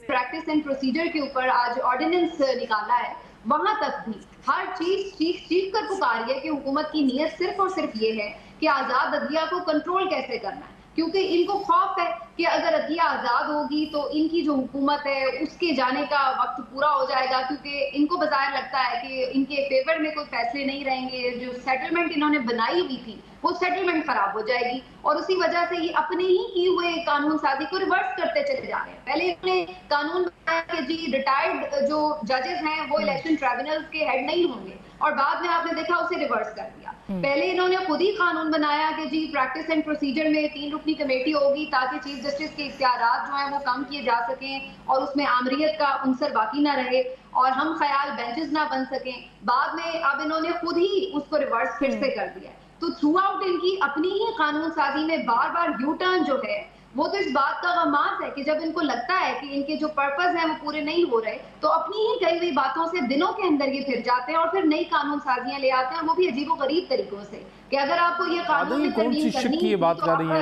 S8: प्रैक्टिस एंड प्रोसीजर के ऊपर आज ऑर्डिनेंस निकाला है, वहां तक भी हर चीज चीख कर पुकार है कि हुकूमत की नीयत सिर्फ और सिर्फ ये है कि आजाद अदलिया को कंट्रोल कैसे करना है, क्योंकि इनको खौफ है कि अगर अदलिया आजाद होगी तो इनकी जो हुकूमत है उसके जाने का वक्त पूरा हो जाएगा, क्योंकि इनको बाज़ाहिर लगता है कि इनके फेवर में कोई फैसले नहीं रहेंगे, जो सेटलमेंट इन्होंने बनाई हुई थी वो सेटलमेंट खराब हो जाएगी, और उसी वजह से ये अपने ही किए हुए कानून साजी को रिवर्स करते चले जा रहे हैं। पहले इन्होंने कानून बनाया कि जी रिटायर्ड जो जजेस हैं वो इलेक्शन ट्राइब्यूनल के हेड नहीं होंगे, और बाद में आपने देखा उसे रिवर्स कर दिया। पहले इन्होंने खुद ही कानून बनाया कि जी प्रैक्टिस एंड प्रोसीजर में 3 रुकनी कमेटी होगी ताकि चीफ जस्टिस के इख्तियारात जो हैं वो कम किए जा सकें और उसमें आमरीत का अंसर बाकी ना रहे और हम ख्याल बेंचेस ना बन सकें। बाद में अब इन्होंने खुद ही उसको रिवर्स फिर से कर दिया। तो थ्रू आउट इनकी अपनी ही कानून साजी में बार बार यू टर्न जो है वो तो इस बात का गमास है कि जब इनको लगता है कि इनके जो पर्पस हैं वो पूरे नहीं हो रहे तो अपनी ही कही हुई बातों से दिनों के अंदर ये फिर जाते हैं और फिर नई कानून साजियां ले आते हैं, वो भी अजीबो गरीब तरीकों से कि अगर आपको ये कानून में तरमीम करनी है
S7: बात कर रही है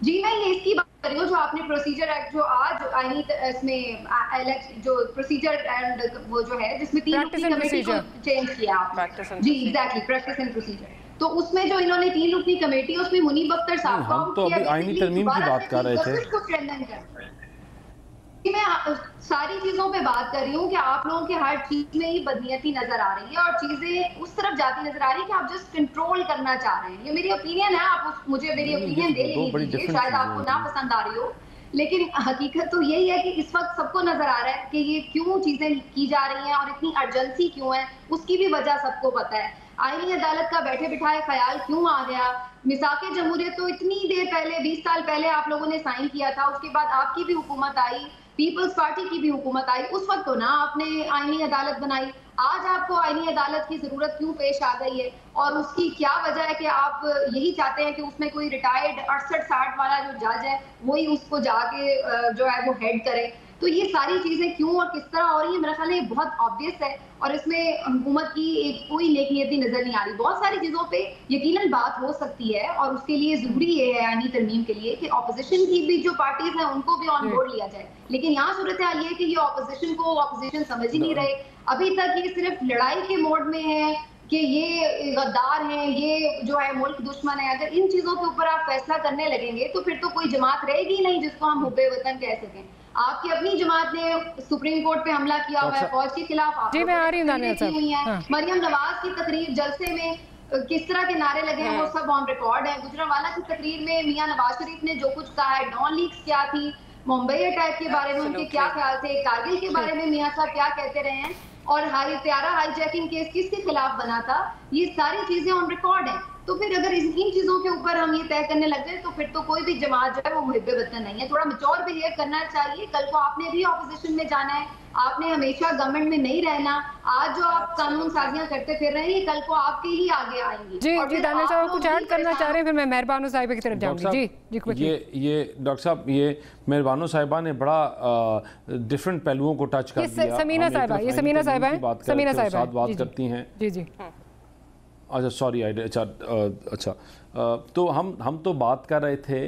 S8: जी मैं ये इसकी बात कर रही हूँ जो आपने प्रोसीजर एक्ट जो आज आईनी इसमें जो प्रोसीजर एंड वो जो है जिसमें 3 रुकनी कमेटी को चेंज किया आपने जी एग्जैक्टली प्रैक्टिस एंड प्रोसीजर, तो उसमें जो इन्होंने 3 रुकनी कमेटी उसमें मुनीब अख्तर साहब को
S7: हम तो अभी आईनी तरमीम की बात कर रहे थे।
S8: मैं सारी चीजों पे बात कर रही हूँ कि आप लोगों के हर चीज में ही बदनीयती नजर आ रही है और चीजें उस तरफ जाती नजर आ रही है कि आप जस्ट कंट्रोल करना चाह रहे हैं। ये मेरी ओपिनियन है, आप मुझे मेरी ओपिनियन दे लीजिए, शायद आपको ना पसंद आ रही हो, लेकिन हकीकत तो यही है कि इस वक्त सबको नजर आ रहा है कि ये क्यों चीजें की जा रही हैं और इतनी अर्जेंसी क्यों है, उसकी भी वजह सबको पता है। आईनी अदालत का बैठे बिठाए ख्याल क्यों आ गया? मिसाके जमहूरियत तो इतनी देर पहले 20 साल पहले आप लोगों ने साइन किया था, उसके बाद आपकी भी हुकूमत आई, पीपल्स पार्टी की भी हुकूमत आई, उस वक्त तो ना आपने आईनी अदालत बनाई। आज आपको आईनी अदालत की जरूरत क्यों पेश आ गई है और उसकी क्या वजह है कि आप यही चाहते हैं कि उसमें कोई रिटायर्ड 68-60 वाला जो जज है वही उसको जाके जो है वो हेड करे? तो ये सारी चीजें क्यों और किस तरह हो रही है, मेरा ख्याल है बहुत ऑब्वियस है और इसमें हुकूमत की एक कोई नेक नियति नजर नहीं आ रही। बहुत सारी चीजों पे यकीनन बात हो सकती है और उसके लिए जरूरी ये है आईनी तरमीम के लिए कि ऑपोजिशन की भी जो पार्टीज हैं उनको भी ऑन बोर्ड लिया जाए, लेकिन यहाँ सूरत हाल ये है कि ये ऑपोजिशन को ऑपोजिशन समझ ही नहीं रहे। अभी तक ये सिर्फ लड़ाई के मोड में है कि ये गद्दार हैं, ये जो है मुल्क दुश्मन है। अगर इन चीजों के ऊपर आप फैसला करने लगेंगे तो फिर तो कोई जमात रहेगी नहीं जिसको हम हुब्बे वतन कह सकें। आपकी अपनी जमात ने सुप्रीम कोर्ट पे हमला किया हुआ है फौज के खिलाफ,
S4: जी मैं आ रही हूं।
S8: मरियम नवाज की तकरीर जलसे में किस तरह के नारे लगे हैं वो सब ऑन रिकॉर्ड है। गुजरांवाला की तकरीर में मियां नवाज शरीफ ने जो कुछ कहा है, डॉन लीक्स क्या थी, मुंबई अटैक के बारे में उनके क्या ख्याल थे, कारगिल के बारे में मियां साहब क्या कहते रहे हैं और त्यारा हाईजैकिंग केस किसके खिलाफ बना था, ये सारी चीजें ऑन रिकॉर्ड हैं। तो फिर अगर इन चीजों के ऊपर हम ये तय करने लग जाए तो फिर तो कोई भी जमात जो है वो मुहिब्बे वतन नहीं है। थोड़ा मैच्योर बिहेव करना चाहिए। कल को आपने भी ऑपोजिशन में जाना है, आपने हमेशा गवर्नमेंट में नहीं रहना। आज जो आप कानून साजियां करते फिर रहे हैं कल को आपके ही आगे आएंगी।
S4: जी दानियल साहब कुछ ऐड करना चाह रहे हैं, फिर मैं मेहरबानो साहिबा की तरफ जाऊंगी। जी
S7: ये डॉक्टर साहब ये मेहरबानो साहिबा ने बड़ा डिफरेंट पहलुओं को टच कर दिया।
S4: समीना साहिबा, ये समीना साहिबा है, समीना साहिबा
S7: बात करती हैं।
S4: जी
S7: अच्छा सॉरी अच्छा तो हम तो बात कर रहे थे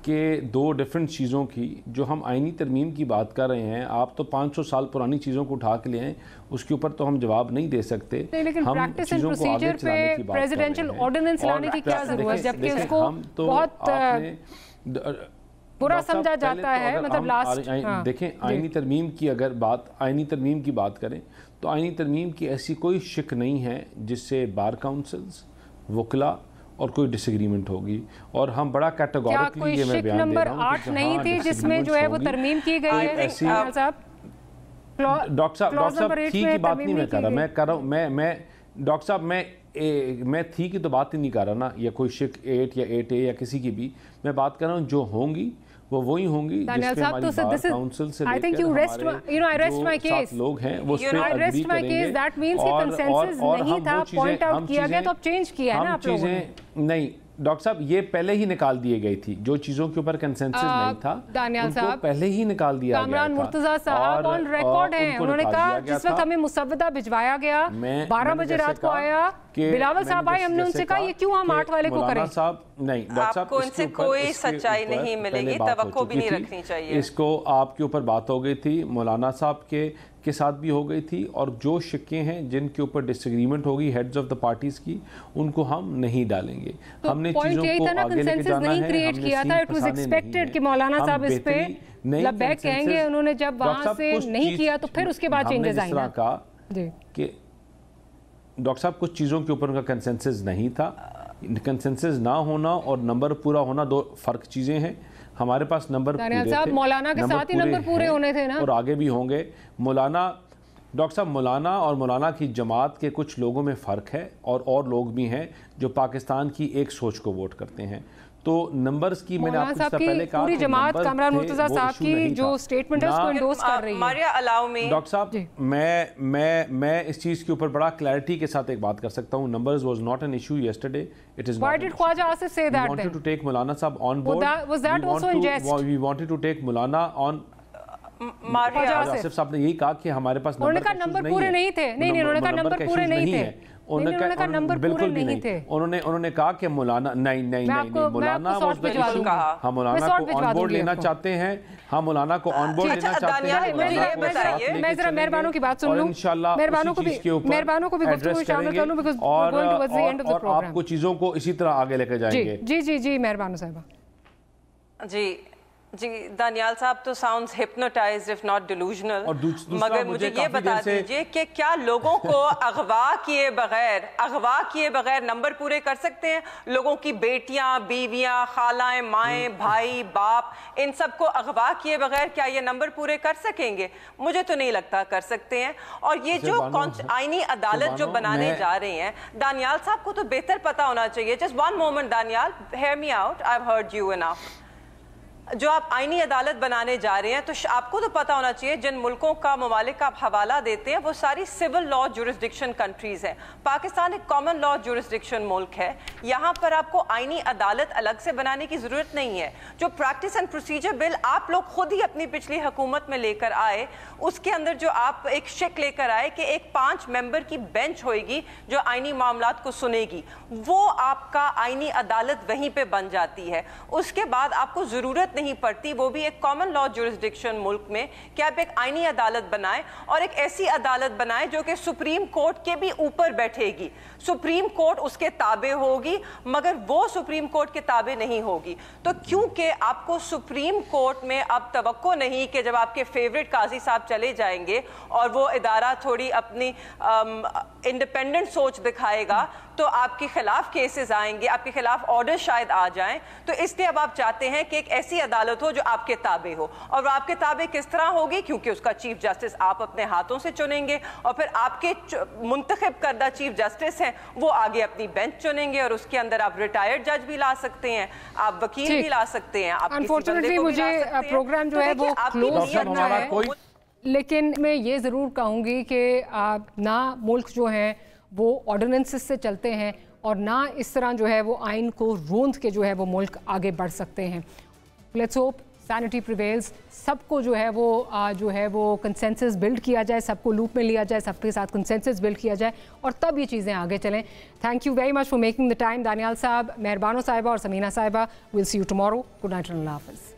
S7: कि 2 डिफरेंट चीज़ों की, जो हम आईनी तरमीम की बात कर रहे हैं, आप तो 500 साल पुरानी चीज़ों को उठा के ले आए, उसके ऊपर तो हम जवाब नहीं दे सकते।
S4: लेकिन
S7: हम चीज़ों को आगे चलाने की बात
S4: प्रेसिडेंशियल ऑर्डिनेंस लाने की क्या जरूरत, जबकि उसको बहुत बुरा समझा जाता है। मतलब लास्ट
S7: देखें आईनी तरमीम की अगर आईनी तरमीम की बात करें तो आईनी तरमीम की ऐसी कोई शिक नहीं है जिससे बार काउंसिल्स, वकला और कोई डिसएग्रीमेंट होगी, और हम बड़ा कैटेगोरिकली ये मैं बयान दे रहा हूँ
S4: 8 नहीं थी जिसमें जो है वो तरमीम की गई है साहब।
S7: डॉक्टर साहब थी की बात नहीं मैं कर रहा, मैं कर रहा हूँ मैं डॉक्टर साहब मैं थी की तो बात ही नहीं कर रहा ना, या कोई शिक 8 या 8A या किसी की भी, मैं बात कर रहा हूँ जो होंगी वो वही होंगी जिसपे हमारी बार काउंसिल से लेकर हमारे 7 लोग हैं वो उस पे एग्री करेंगे, और हम चीजें नहीं डॉक्टर साहब ये पहले ही निकाल दिए गई थी, जो चीजों के ऊपर कंसेंसस नहीं था
S4: दानियाल साहब
S7: पहले ही निकाल दिया गया था।
S4: कामरान मुर्तजा साहब ऑन रिकॉर्ड हैं, उन्होंने कहा जिस वक्त हमें मुसव्वदा भिजवाया गया 12 बजे रात को आया, बिलावल साहब आए, हमने उनसे कहा ये क्यों हम 8 वाले को करें।
S7: साहब नहीं डॉक्टर साहब
S5: आपको इनसे कोई सच्चाई नहीं मिलेगी, तवक्को भी नहीं रखनी चाहिए।
S7: इसको आपके ऊपर बात हो गई थी, मौलाना साहब के साथ भी हो गई थी, और जो शिक्के हैं जिनके ऊपर डिसएग्रीमेंट होगी हेड्स ऑफ द पार्टीज की, उनको हम नहीं डालेंगे।
S4: तो
S7: हमने चीजों को आगे लेके जाना है,
S4: क्रिएट किया था, इट वाज एक्सपेक्टेड कि मौलाना साहब इस पे लबैक कहेंगे, उन्होंने जब वहां से नहीं किया तो फिर उसके बाद चेंजेस आए ना
S7: कि डॉक्टर साहब कुछ चीज़ों के ऊपर उनका कंसेंसस नहीं था। कंसेंसस ना होना और नंबर पूरा होना दो फ़र्क चीज़ें हैं। हमारे पास नंबर पूरे थे,
S4: मौलाना के साथ ही नंबर पूरे होने थे ना,
S7: और आगे भी होंगे। मौलाना डॉक्टर साहब मौलाना और मौलाना की जमात के कुछ लोगों में फ़र्क है, और लोग भी हैं जो पाकिस्तान की एक सोच को वोट करते हैं। तो नंबर्स की मैंने आपको पहले कहा
S4: पूरी जमात कामरान मुर्तजा साहब की जो स्टेटमेंट है उसको एंडोर्स कर रही है।
S5: मारिया अलाउ मी
S7: डॉक्टर साहब मैं इस चीज के ऊपर बड़ा क्लैरिटी के साथ एक बात कर सकता हूं। Numbers was not an issue yesterday, it is
S4: why did Khawaja Asif say that,
S7: we wanted to take Maulana साहब on board,
S4: was that also in jest,
S7: we wanted to take Maulana on.
S5: Maria
S7: Asif साहब ने यही कहा कि हमारे पास
S4: नंबर पूरे नहीं थे, नहीं उन्होंने कहा नंबर पूरे नहीं थे, उन्होंने कहा नंबर पूरे नहीं थे,
S7: उन्होंने कहा कि मौलाना नहीं मौलाना हम मौलाना को ऑन बोर्ड लेना चाहते हैं, हम मौलाना को ऑन बोर्ड लेना चाहते हैं।
S4: मैं जरा मेहरबानों की बात सुन लूं, मेहरबानों को भी गुफ्तगू शामिल कर लूं, because we are going towards the end of the program.
S7: आपको चीजों को इसी तरह आगे लेके जाएंगे।
S4: जी मेहरबानों साहिबा।
S5: जी दानियाल साहब तो sounds hypnotised if not delusional, मगर मुझे ये बता दीजिए कि क्या लोगों को अगवा किए बगैर नंबर पूरे कर सकते हैं? लोगों की बेटियां, बीवियां, खालाएं, माएं, भाई, बाप, इन सबको अगवा किए बगैर क्या ये नंबर पूरे कर सकेंगे? मुझे तो नहीं लगता कर सकते हैं। और ये जो आईनी अदालत जो बनाने जा रहे हैं, दानियाल साहब को तो बेहतर पता होना चाहिए। Just one moment Daniyal, hear me out, I have heard you enough. जो आप आईनी अदालत बनाने जा रहे हैं तो आपको तो पता होना चाहिए जिन मुल्कों का ममालिक का आप हवाला देते हैं वो सारी सिविल लॉ जुरिस्डिक्शन कंट्रीज हैं। पाकिस्तान एक कॉमन लॉ जुरिस्डिक्शन मुल्क है, यहाँ पर आपको आईनी अदालत अलग से बनाने की जरूरत नहीं है। जो प्रैक्टिस एंड प्रोसीजर बिल आप लोग खुद ही अपनी पिछली हुकूमत में लेकर आए, उसके अंदर जो आप एक शिक लेकर आए कि एक 5 मेंबर की बेंच होगी जो आईनी मामलात को सुनेगी, वो आपका आईनी अदालत वहीं पे बन जाती है। उसके बाद आपको जरूरत नहीं पड़ती, वो भी एक कॉमन लॉ जुरिस्डिक्शन मुल्क में, कि आप एक आईनी अदालत बनाएं और एक ऐसी अदालत बनाएं जो कि सुप्रीम कोर्ट के भी ऊपर बैठेगी। सुप्रीम कोर्ट उसके ताबे होगी, मगर वो सुप्रीम कोर्ट के ताबे नहीं होगी। तो क्योंकि आपको सुप्रीम कोर्ट में अब तवक्को नहीं कि जब आपके फेवरेट काजी साहब चले जाएंगे और वो इदारा थोड़ी अपनी इंडिपेंडेंट सोच दिखाएगा तो आपके खिलाफ केसेस आएंगे, आपके खिलाफ ऑर्डर शायद आ जाएं। तो इसलिए अब आप चाहते हैं कि एक ऐसी अदालत हो जो आपके ताबे हो, और वो आपके ताबे किस तरह होगी? क्योंकि उसका चीफ जस्टिस आप अपने हाथों से चुनेंगे और फिर आपके मुंतखब करदा चीफ जस्टिस हैं वो आगे अपनी बेंच चुनेंगे, और उसके अंदर आप रिटायर्ड जज भी ला सकते हैं, आप वकील भी ला सकते हैं, आप
S4: अनफॉर्चुनेटली मुझे प्रोग्राम जो है वो क्लोज करना है, लेकिन मैं ये ज़रूर कहूँगी कि ना मुल्क जो है वो ऑर्डिनेंसेस से चलते हैं और ना इस तरह जो है वो आइन को रोंद के जो है वो मुल्क आगे बढ़ सकते हैं। लेट्स होप सैनिटी प्रिवेल्स, सबको जो है वो कंसेंसस बिल्ड किया जाए, सबको लूप में लिया जाए, सबके साथ कंसेंसस बिल्ड किया जाए और तब ये चीज़ें आगे चलें। Thank you very much for making the time Danial साहब, मेहरबानो साहिबा और समीना साहिबा। Will see you tomorrow. Good night, अल्लाह हाफ़िज़।